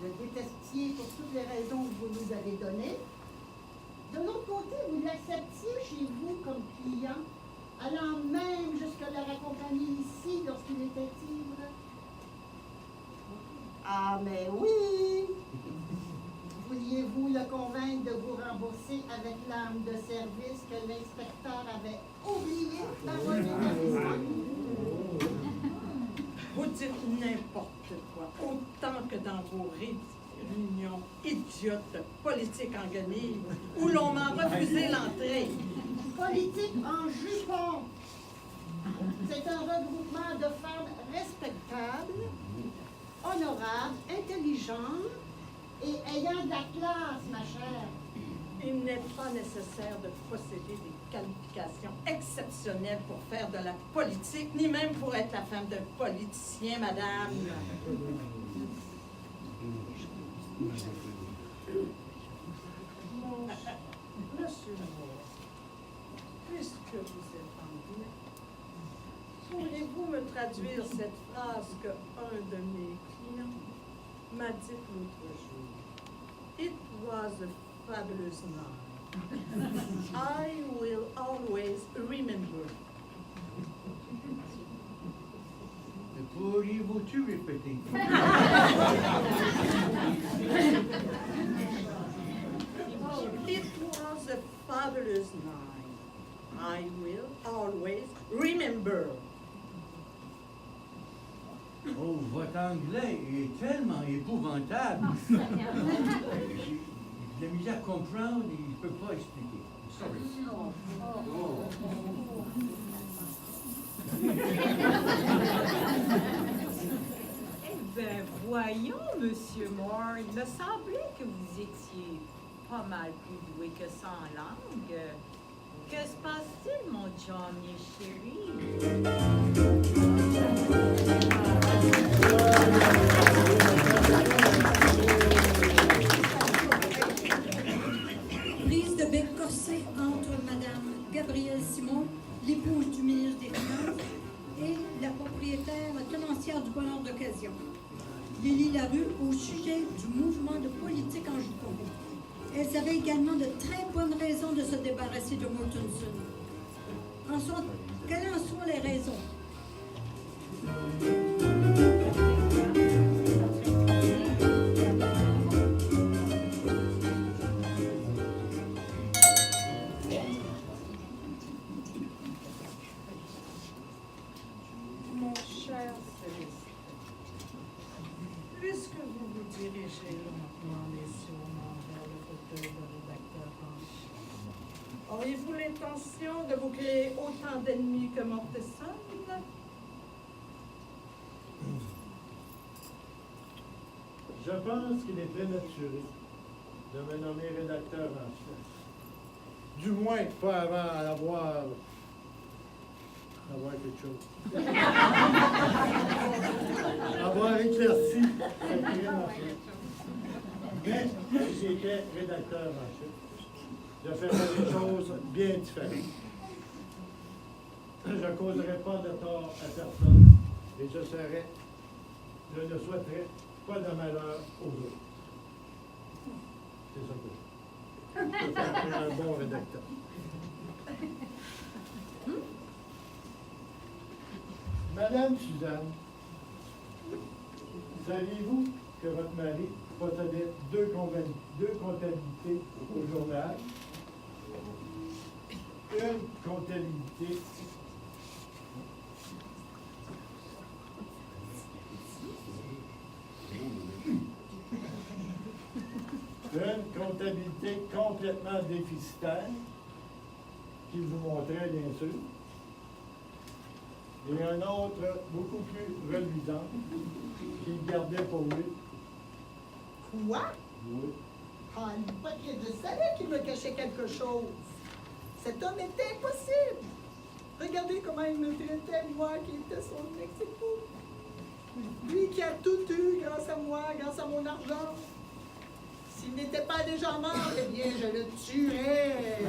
le détestiez pour toutes les raisons que vous nous avez données. De l'autre côté, vous l'acceptiez chez vous comme client allant même jusqu'à le raccompagner ici lorsqu'il était ivre. Ah, mais oui! Vouliez-vous le convaincre de vous rembourser avec l'arme de service que l'inspecteur avait oublié d'envoyer à l'histoire? Vous dites n'importe quoi, autant que dans vos réunions idiotes de politique en guenilles, où l'on m'a refusé l'entrée. Politique en jupon. C'est un regroupement de femmes respectables, honorables, intelligentes et ayant de la classe, ma chère. Il n'est pas nécessaire de posséder des qualifications exceptionnelles pour faire de la politique, ni même pour être la femme d'un politicien, madame. Monsieur Moore, puisque vous êtes anglais, pourriez-vous me traduire cette phrase que un de mes clients m'a dite l'autre jour? It was a fabulous night. I will always remember. Pourriez-vous-tu répéter? It was a fabulous night. I will always remember. Oh, votre anglais est tellement épouvantable. J'ai mis à comprendre et je ne peux pas expliquer. Sorry. Eh bien, voyons, Monsieur Moore, il me semblait que vous étiez pas mal plus doué que ça en langue. Que se passe-t-il, mon Johnny chéri? Prise de bec corsé entre Madame Gabrielle Simon, l'épouse du ministre des Finances, et la propriétaire tenancière du bonheur d'occasion, Lily Larue, au sujet du mouvement de politique en jupon. Elles avaient également de très bonnes raisons de se débarrasser de Mortensen. Quelles en sont les raisons? Mon cher Céleste, puisque vous vous dirigez lentement mais sûrement vers le fauteuil de rédacteur en chef, auriez-vous l'intention de vous créer autant d'ennemis que Mortensen? Je pense qu'il est prématuré de me nommer rédacteur en chef. Du moins, pas avant avoir quelque chose. Avoir éclairci cette création. Mais si j'étais rédacteur en chef, je ferais des choses bien différentes. Je ne causerais pas de tort à personne et je ne souhaiterais pas de malheur aux autres. C'est ça que je fais un bon rédacteur. Madame Suzanne, saviez-vous que votre mari possédait deux comptabilités au journal? Une comptabilité complètement déficitaire, qu'il vous montrait bien sûr, et un autre beaucoup plus reluisant, qu'il gardait pour lui. Quoi? Oui. Ah, l'hypocrite, je savais qu'il me cachait quelque chose. Cet homme était impossible. Regardez comment il me traitait, moi, qui était son ex-époux. Lui qui a tout eu grâce à moi, grâce à mon argent. S'il n'était pas déjà mort, eh bien, je le tuerais.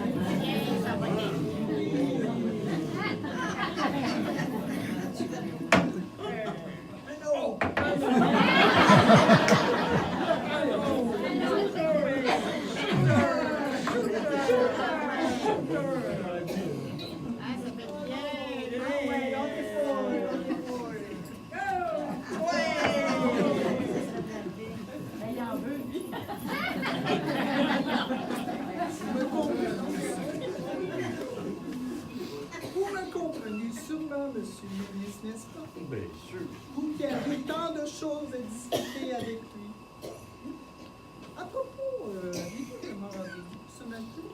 Oh. Ah, ça fait bien Bien sûr. Vous qui avez tant de choses à discuter avec lui. À propos, avez-vous vraiment rendez-vous ce matin?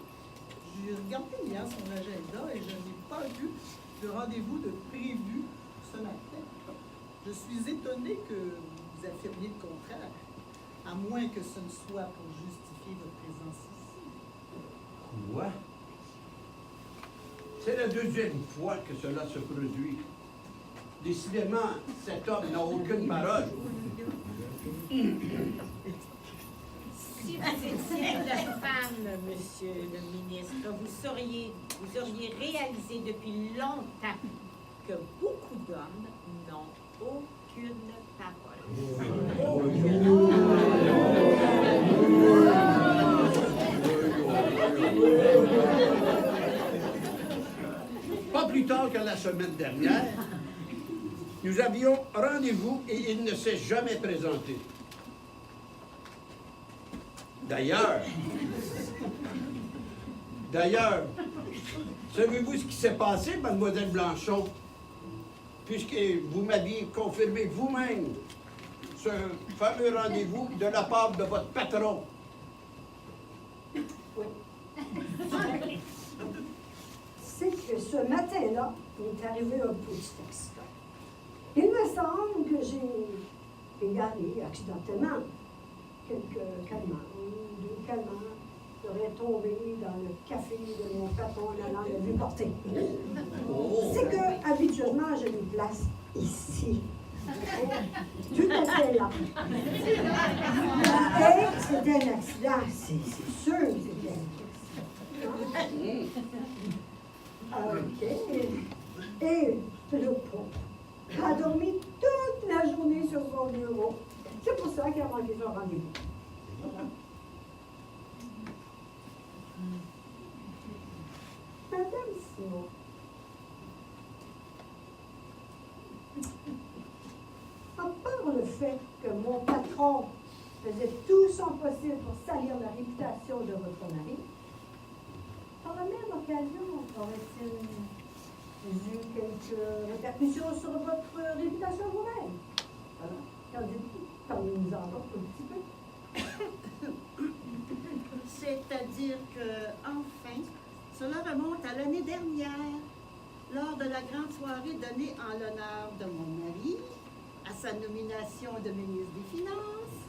J'ai regardé hier son agenda et je n'ai pas vu de rendez-vous de prévu ce matin. Je suis étonnée que vous affirmiez le contraire, à moins que ce ne soit pour justifier votre présence ici. Quoi? C'est la deuxième fois que cela se produit. Décidément, cet homme n'a aucune parole. Si vous étiez la femme, monsieur le ministre, vous auriez réalisé depuis longtemps que beaucoup d'hommes n'ont aucune parole. Pas plus tard que la semaine dernière, nous avions rendez-vous et il ne s'est jamais présenté. D'ailleurs, savez-vous ce qui s'est passé, mademoiselle Blanchon? Puisque vous m'aviez confirmé vous-même ce fameux rendez-vous de la part de votre patron. C'est que ce matin-là, il est arrivé un petit accident. Il me semble que j'ai égaré accidentellement quelques calmants, 2 calmants seraient tombés dans le café de mon patron en allant le lui porter. C'est que, habituellement, je les place ici. Tout à fait là. Et c'était un accident, c'est sûr que c'était un accident. OK. Et le pauvre a dormi toute la journée sur son bureau. C'est pour ça qu'il a manqué son rendez-vous. Voilà. Madame Simon. À part le fait que mon patron faisait tout son possible pour salir la réputation de votre mari, par la même occasion, aurait-il eu quelques répercussions sur votre réputation vous-même? Voilà. Qu'en dites-vous? Parlez-nous encore un petit peu. C'est-à-dire que, enfin, cela remonte à l'année dernière, lors de la grande soirée donnée en l'honneur de mon mari, à sa nomination de ministre des Finances.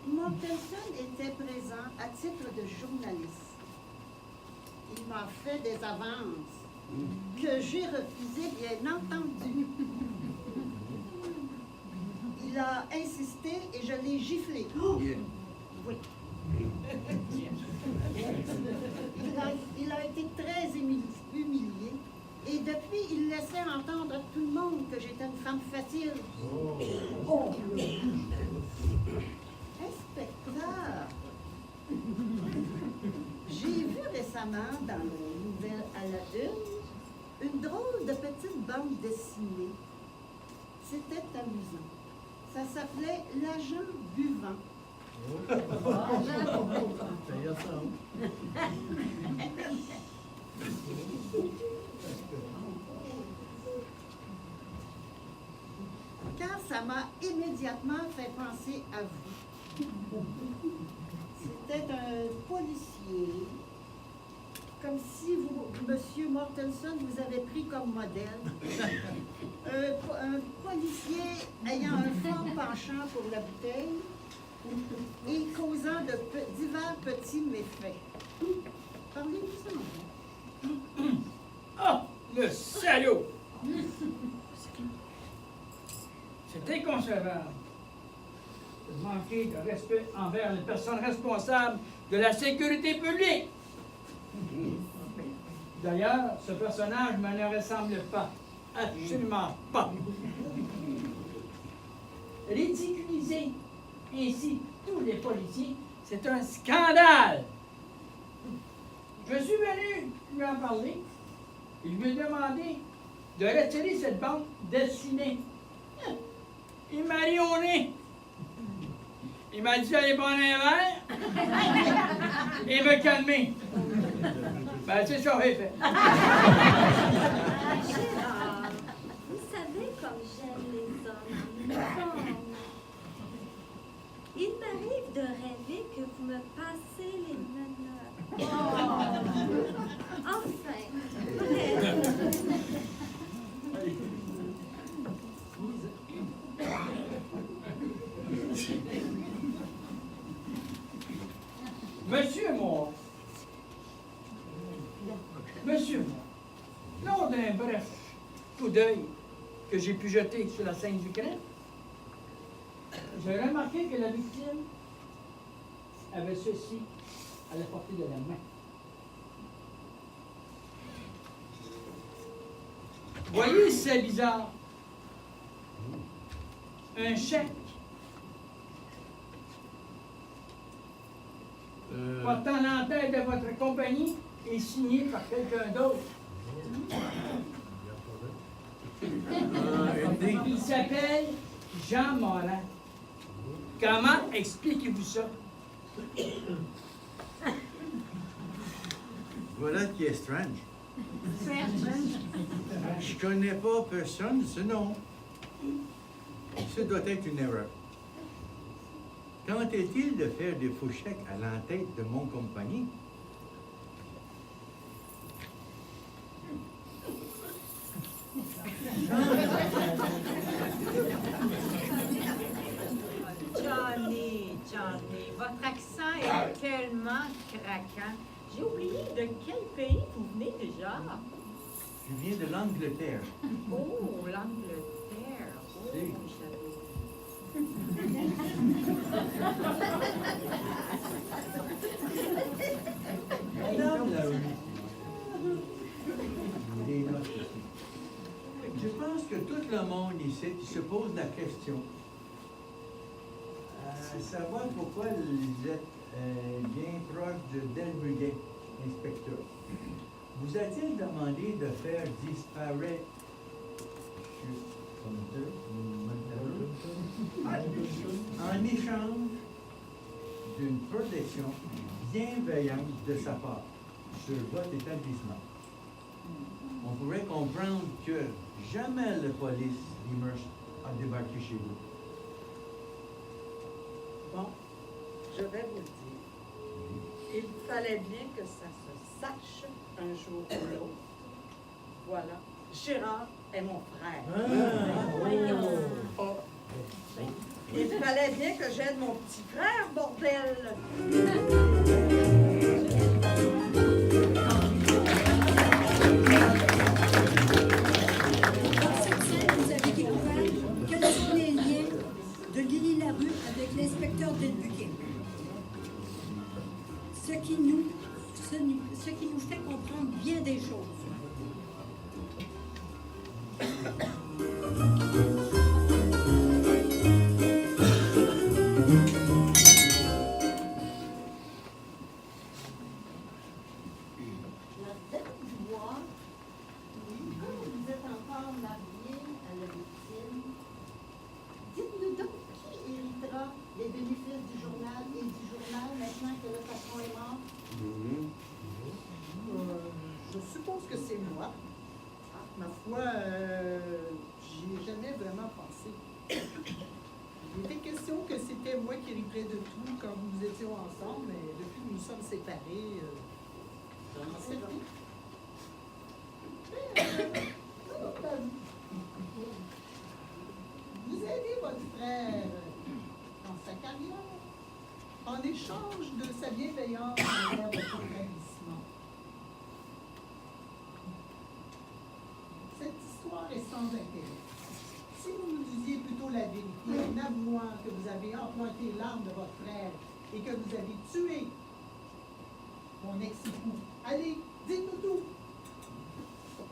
Mortenson était présent à titre de journaliste. Il m'a fait des avances que j'ai refusées, bien entendu. Il a insisté et je l'ai giflé. Oh! Oui. Il a été très humilié et depuis, il laissait entendre à tout le monde que j'étais une femme facile. Oh! Inspecteur, j'ai vu récemment dans le Nouvel à la une drôle de petite bande dessinée. C'était amusant. Ça s'appelait L'agent buvant. Car ça m'a immédiatement fait penser à vous. C'était un policier, comme si vous, Monsieur Mortenson, vous avez pris comme modèle. Un policier ayant un fort penchant pour la bouteille et causant de divers petits méfaits. Parlez-vous ça? Ah, le salaud! C'est inconcevable de manquer de respect envers les personnes responsables de la sécurité publique. D'ailleurs, ce personnage ne me ressemble pas. Absolument pas. Ridiculiser ainsi tous les policiers, c'est un scandale. Je suis venu lui en parler. Il lui a demandé de retirer cette bande dessinée. Il m'a ri au nez. Il m'a dit d'aller prendre un verre et me calmer. Ben, c'est ça, j'ai fait. Monsieur Moore, lors d'un bref coup d'œil que j'ai pu jeter sur la scène du crime, j'ai remarqué que la victime avait ceci à la portée de la main. Voyez, c'est bizarre. Un chèque portant l'entête de votre compagnie et signé par quelqu'un d'autre. Il s'appelle Jean Morin. Comment expliquez-vous ça? Voilà qui est strange. Je connais pas personne de ce nom. Ce doit être une erreur. Tentait-il de faire des faux chèques à l'entête de mon compagnie? Johnny, votre accent est tellement craquant. J'ai oublié de quel pays vous venez déjà. Je viens de l'Angleterre. Oh, l'Angleterre. Oh, Si. Madame Larue, des notes ici. Je pense que tout le monde ici se pose la question. Savoir pourquoi vous êtes bien proche de Delbrugge, inspecteur. Vous a-t-il demandé de faire disparaître en échange d'une protection bienveillante de sa part sur votre établissement? On pourrait comprendre que jamais la police d'Immerse a débarqué chez vous. Bon, je vais vous le dire. Il fallait bien que ça se sache un jour ou l'autre. Voilà. Gérard est mon frère. Oh. Il fallait bien que j'aide mon petit frère, bordel! Dans cette scène, vous avez découvert quels sont les liens de Lily Larue avec l'inspecteur Delbuquet. Ce qui nous fait comprendre bien des choses. Madame Dubois, comme vous êtes encore mariée à la victime, dites-nous donc qui héritera les bénéfices du journal et du journal maintenant que le patron est mort? Je suppose que c'est moi. Ma foi, j'y ai jamais vraiment pensé. Il était question que c'était moi qui hériterais de tout quand nous étions ensemble, mais depuis que nous sommes séparés, j'en sais rien. Vous aidez votre frère dans sa carrière en échange de sa bienveillance envers votre établissement. Cette histoire est sans intérêt. Si vous nous disiez plutôt la vérité en avouant que vous avez emprunté l'arme de votre frère et que vous avez tué mon ex-époux, allez, dites-nous tout.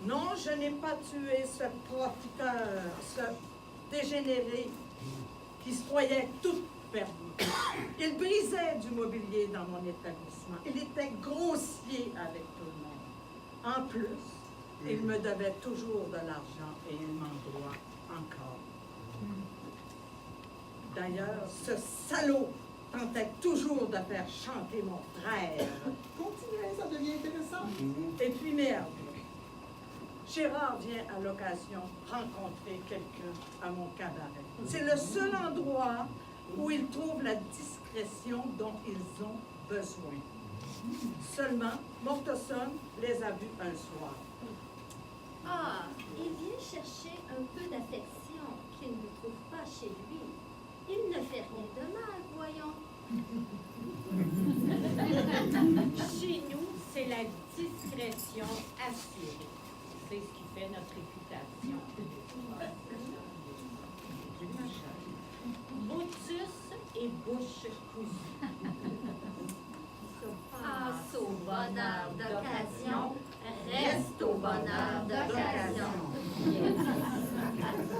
Non, je n'ai pas tué ce profiteur, ce dégénéré qui se croyait tout perdu. Il brisait du mobilier dans mon établissement. Il était grossier avec tout le monde. En plus, il me devait toujours de l'argent et il m'en doit encore. D'ailleurs, ce salaud tentait toujours de faire chanter mon frère. Continuez, ça devient intéressant. Et puis merde. Gérard vient à l'occasion rencontrer quelqu'un à mon cabaret. C'est le seul endroit où ils trouvent la discrétion dont ils ont besoin. Seulement, Mortenson les a vus un soir. Ah, il vient chercher un peu d'affection qu'il ne trouve pas chez lui. Il ne fait rien la discrétion assurée. C'est ce qui fait notre réputation. Motus et bouche cousue. Passe au bonheur d'occasion, reste au bonheur d'occasion.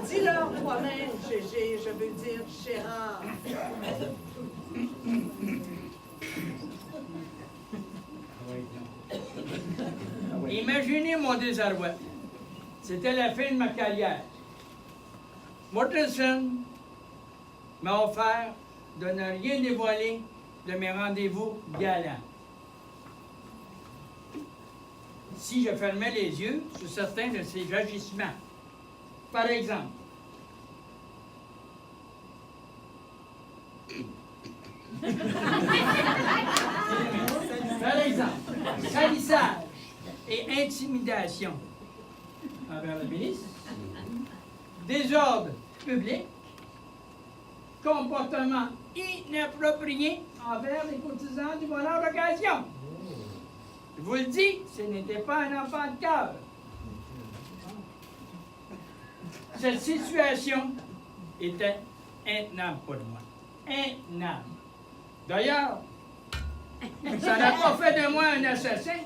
Dis-leur toi-même, Gégé, je veux dire Gérard. Imaginez mon désarroi. C'était la fin de ma carrière. Mortensen m'a offert de ne rien dévoiler de mes rendez-vous galants. Si je fermais les yeux sur certains de ses agissements. Par exemple, salissage et intimidation envers le ministre, désordre public, comportement inapproprié envers les cotisants du bonheur d'occasion. Je vous le dis, ce n'était pas un enfant de cœur. Cette situation était intenable pour moi. Intenable. D'ailleurs, ça n'a pas fait de moi un assassin.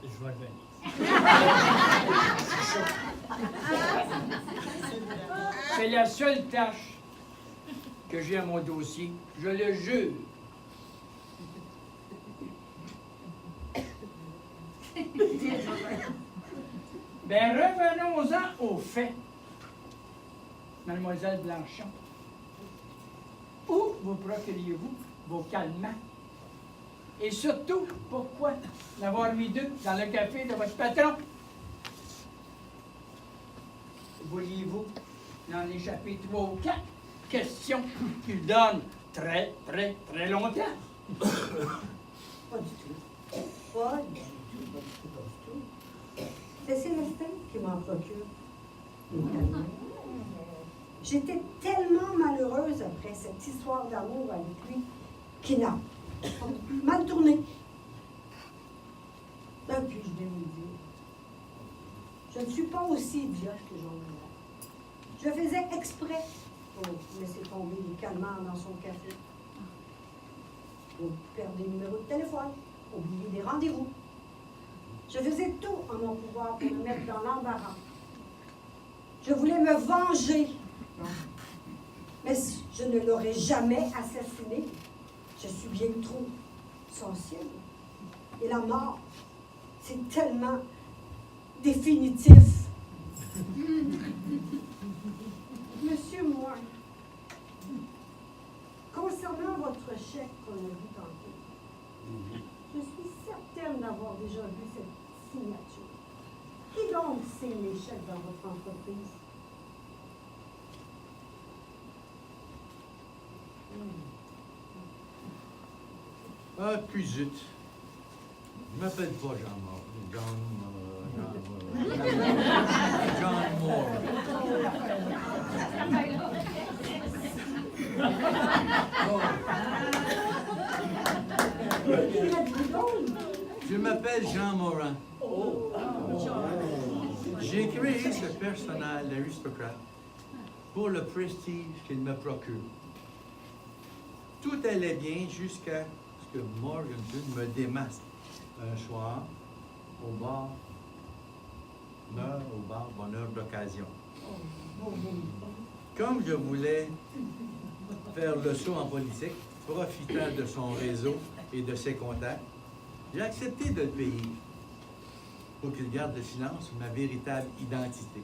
Je vais revenir. C'est la seule tâche que j'ai à mon dossier, je le jure. Ben, revenons-en aux faits, Mademoiselle Blanchon. Où vous procuriez-vous vos calmants? Et surtout, pourquoi n'avoir mis deux dans le café de votre patron? Vouliez-vous en échapper 3 ou 4? Question qui donne très longtemps. Pas du tout. Pas du tout. C'est Célestin qui m'en procure. J'étais tellement malheureuse après cette histoire d'amour avec lui qu'il a mal tourné. Et puis je vais vous dire, je ne suis pas aussi idiote que j'en ai. Je faisais exprès pour laisser tomber les calmants dans son café. Pour perdre des numéros de téléphone, oublier des rendez-vous. Je faisais tout en mon pouvoir pour me mettre dans l'embarras. Je voulais me venger. Mais je ne l'aurais jamais assassiné. Je suis bien trop sensible. Et la mort, c'est tellement définitif. Monsieur Moore, concernant votre chèque qu'on a vu tantôt, je suis certaine d'avoir déjà vu cette signature. Qui donc signe les chèques dans votre entreprise? Ah, puis zut. Je m'appelle pas Jean Moore. John Moore. Je m'appelle Jean Morin. J'ai créé ce personnage d'aristocrate pour le prestige qu'il me procure. Tout allait bien jusqu'à ce que Morganson me démasque un soir au bar bonheur d'occasion. Comme je voulais faire le saut en politique, profitant de son réseau et de ses contacts, j'ai accepté de le payer pour qu'il garde le silence sur ma véritable identité.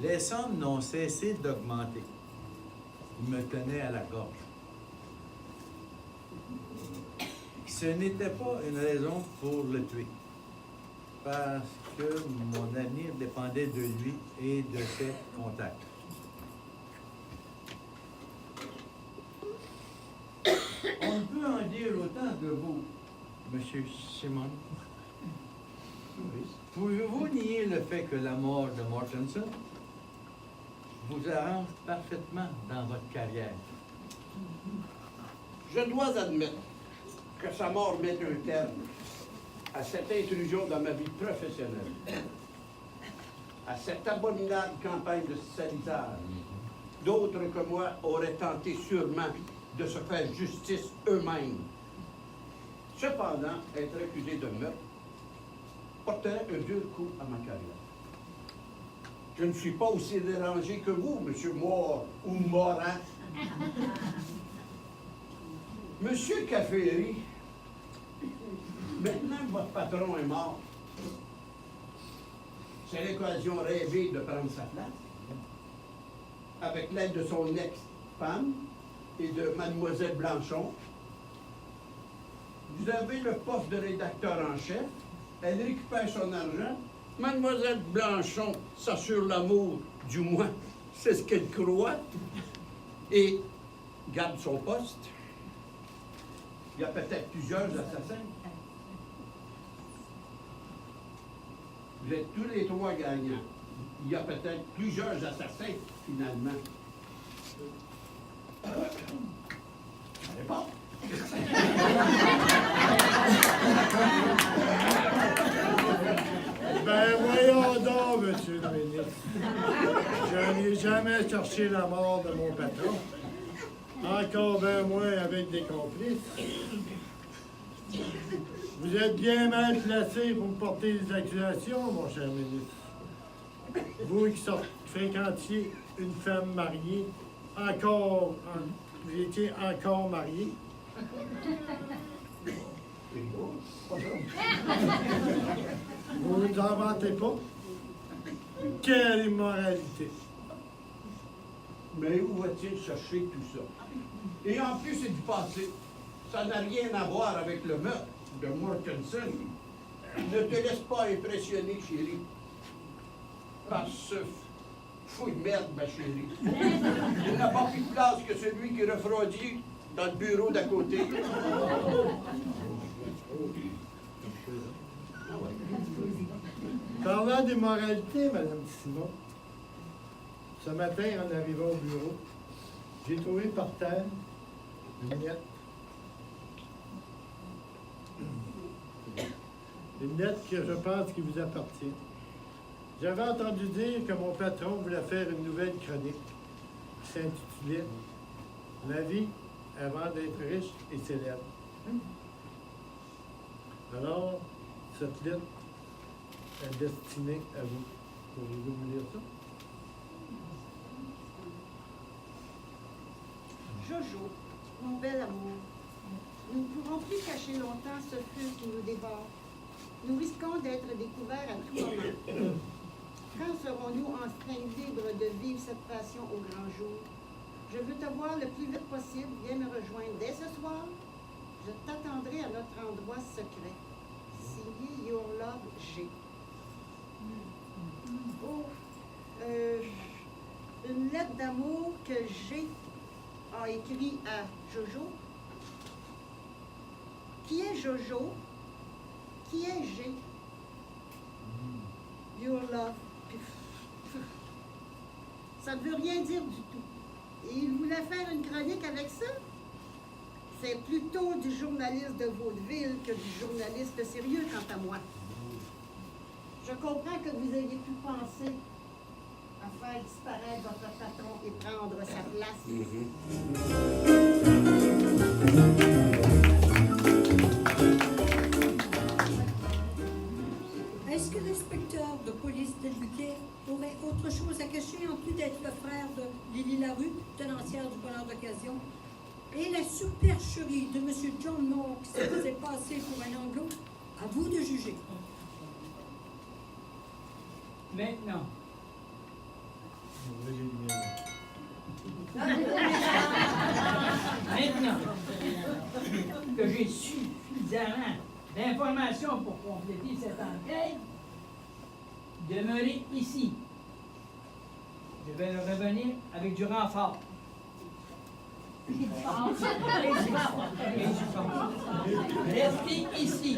Les sommes n'ont cessé d'augmenter. Il me tenait à la gorge. Ce n'était pas une raison pour le tuer, parce que mon avenir dépendait de lui et de ses contacts. On peut en dire autant de vous, Monsieur Simon. Pouvez-vous nier le fait que la mort de Mortensen vous arrange parfaitement dans votre carrière? Je dois admettre que sa mort met un terme à cette intrusion dans ma vie professionnelle, à cette abominable campagne de salissage. D'autres que moi auraient tenté sûrement de se faire justice eux-mêmes. Cependant, être accusé de meurtre porterait un dur coup à ma carrière. Je ne suis pas aussi dérangé que vous, M. Moore ou Morin. Monsieur Caféry, maintenant que votre patron est mort, c'est l'occasion rêvée de prendre sa place. Avec l'aide de son ex-femme et de Mademoiselle Blanchon, vous avez le poste de rédacteur en chef, elle récupère son argent, Mademoiselle Blanchon s'assure l'amour, du moins, c'est ce qu'elle croit, et garde son poste. Il y a peut-être plusieurs assassins. Vous êtes tous les trois gagnants. Il y a peut-être plusieurs assassins, finalement. Allez pas. Ben voyons donc, monsieur le ministre. Je n'ai jamais cherché la mort de mon patron. Encore bien moins avec des complices. Vous êtes bien mal placé pour me porter des accusations, mon cher ministre. Vous qui fréquentiez une femme mariée, vous étiez encore marié. Vous ne vous en vantez pas? Quelle immoralité! Mais où va-t-il chercher tout ça? Et en plus, c'est du passé. Ça n'a rien à voir avec le meurtre de Mortensen. Ne te laisse pas impressionner, chérie, par ce fouille de merde, ma chérie. Il n'a pas plus de place que celui qui refroidit dans le bureau d'à côté. Parlant d'immoralité, Madame Simon, ce matin, en arrivant au bureau, j'ai trouvé par terre une lettre. Une lettre que je pense qui vous appartient. J'avais entendu dire que mon patron voulait faire une nouvelle chronique qui s'intitulait « Ma vie avant d'être riche et célèbre ». Alors, cette lettre est destinée à vous. Pourriez-vous vous lire ça? Jojo, mon bel amour, nous ne pourrons plus cacher longtemps ce feu qui nous dévore. Nous risquons d'être découverts à tout moment. Quand serons-nous enfin libres de vivre cette passion au grand jour? Je veux te voir le plus vite possible. Viens me rejoindre dès ce soir. Je t'attendrai à notre endroit secret. Signé Your Love G. Oh, une lettre d'amour que G a écrit à Jojo. Qui est Jojo? Qui est G? Your Love. Ça ne veut rien dire du tout. Et il voulait faire une chronique avec ça? C'est plutôt du journaliste de vaudeville que du journaliste sérieux, quant à moi. Je comprends que vous ayez pu penser à faire disparaître votre patron et prendre sa place. Est-ce que l'inspecteur de police d'Elbuquerque aurait autre chose à cacher en plus d'être le frère de Lily Larue, tenancière du bonheur d'occasion, et la supercherie de M. John Moore qui se faisait passer pour un anglo? À vous de juger. Maintenant, maintenant que j'ai suffisamment d'informations pour compléter cette enquête, demeurez ici. Je vais revenir avec du renfort. Et du fort. Restez ici.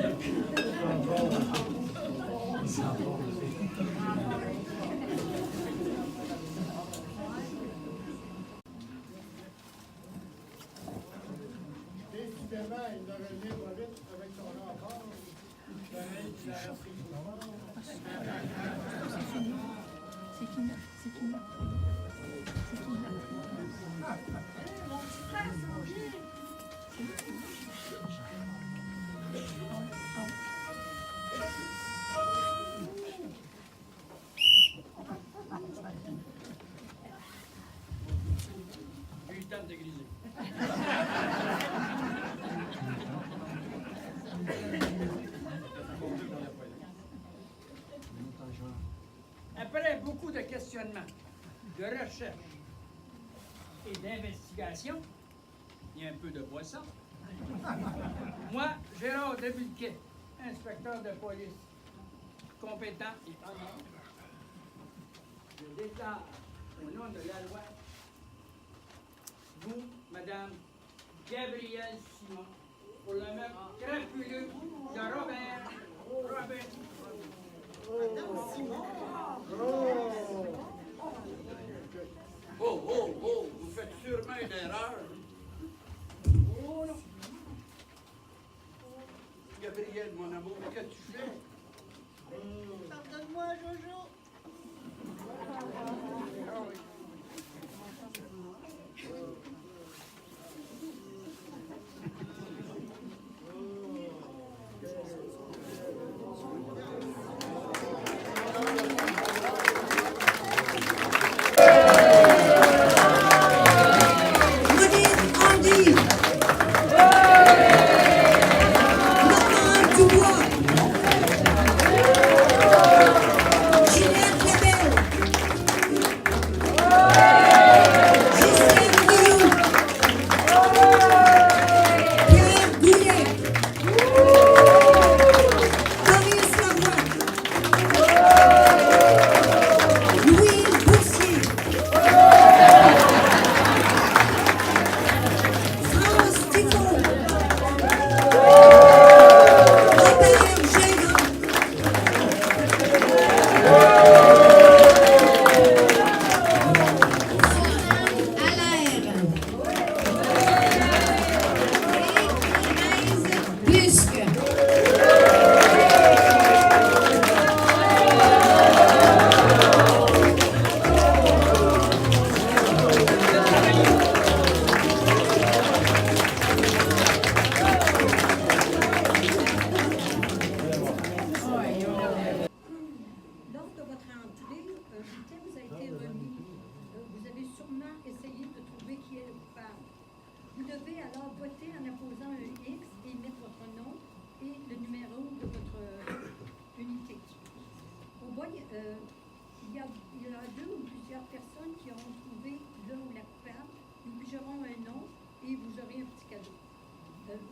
J'ai eu le temps de dégriser. Après beaucoup de questionnements, de recherches et d'investigations, il y a un peu de boisson. Moi, Gérard Debulquet, inspecteur de police, compétent et honnête, je déclare au nom de la loi, vous, Madame Gabrielle Simon, pour le meurtre crapuleux de Robert. Oh, vous faites sûrement une erreur. Oh non. Gabriel, mon amour, qu'est-ce que tu fais? Pardonne-moi, Jojo.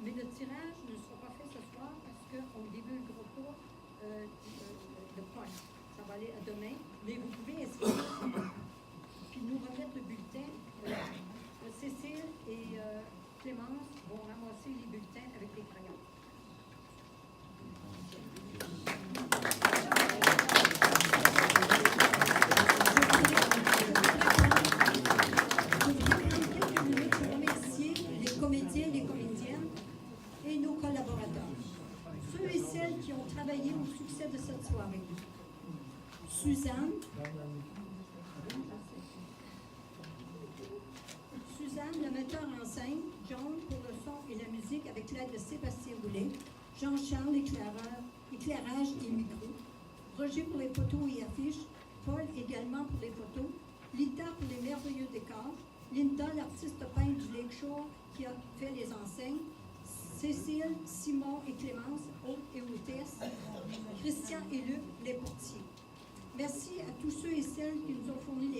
Mais le tirage ne sera pas fait ce soir parce qu'on ne divulguera pas le point. Ça va aller à demain. Mais vous pouvez inscrire puis nous remettre le bulletin. Cécile et Clémence vont ramasser les bulletins avec les crayons. De cette soirée. Suzanne, le metteur en scène, John pour le son et la musique avec l'aide de Sébastien Boulet, Jean-Charles, éclairage et micro, Roger pour les photos et affiches, Paul également pour les photos, Lita pour les merveilleux décors, Linda, l'artiste peintre du Lakeshore qui a fait les enseignes, Cécile, Simon et Clémence, hôtes et hôtesses, Christian et Luc, les portiers. Merci à tous ceux et celles qui nous ont fourni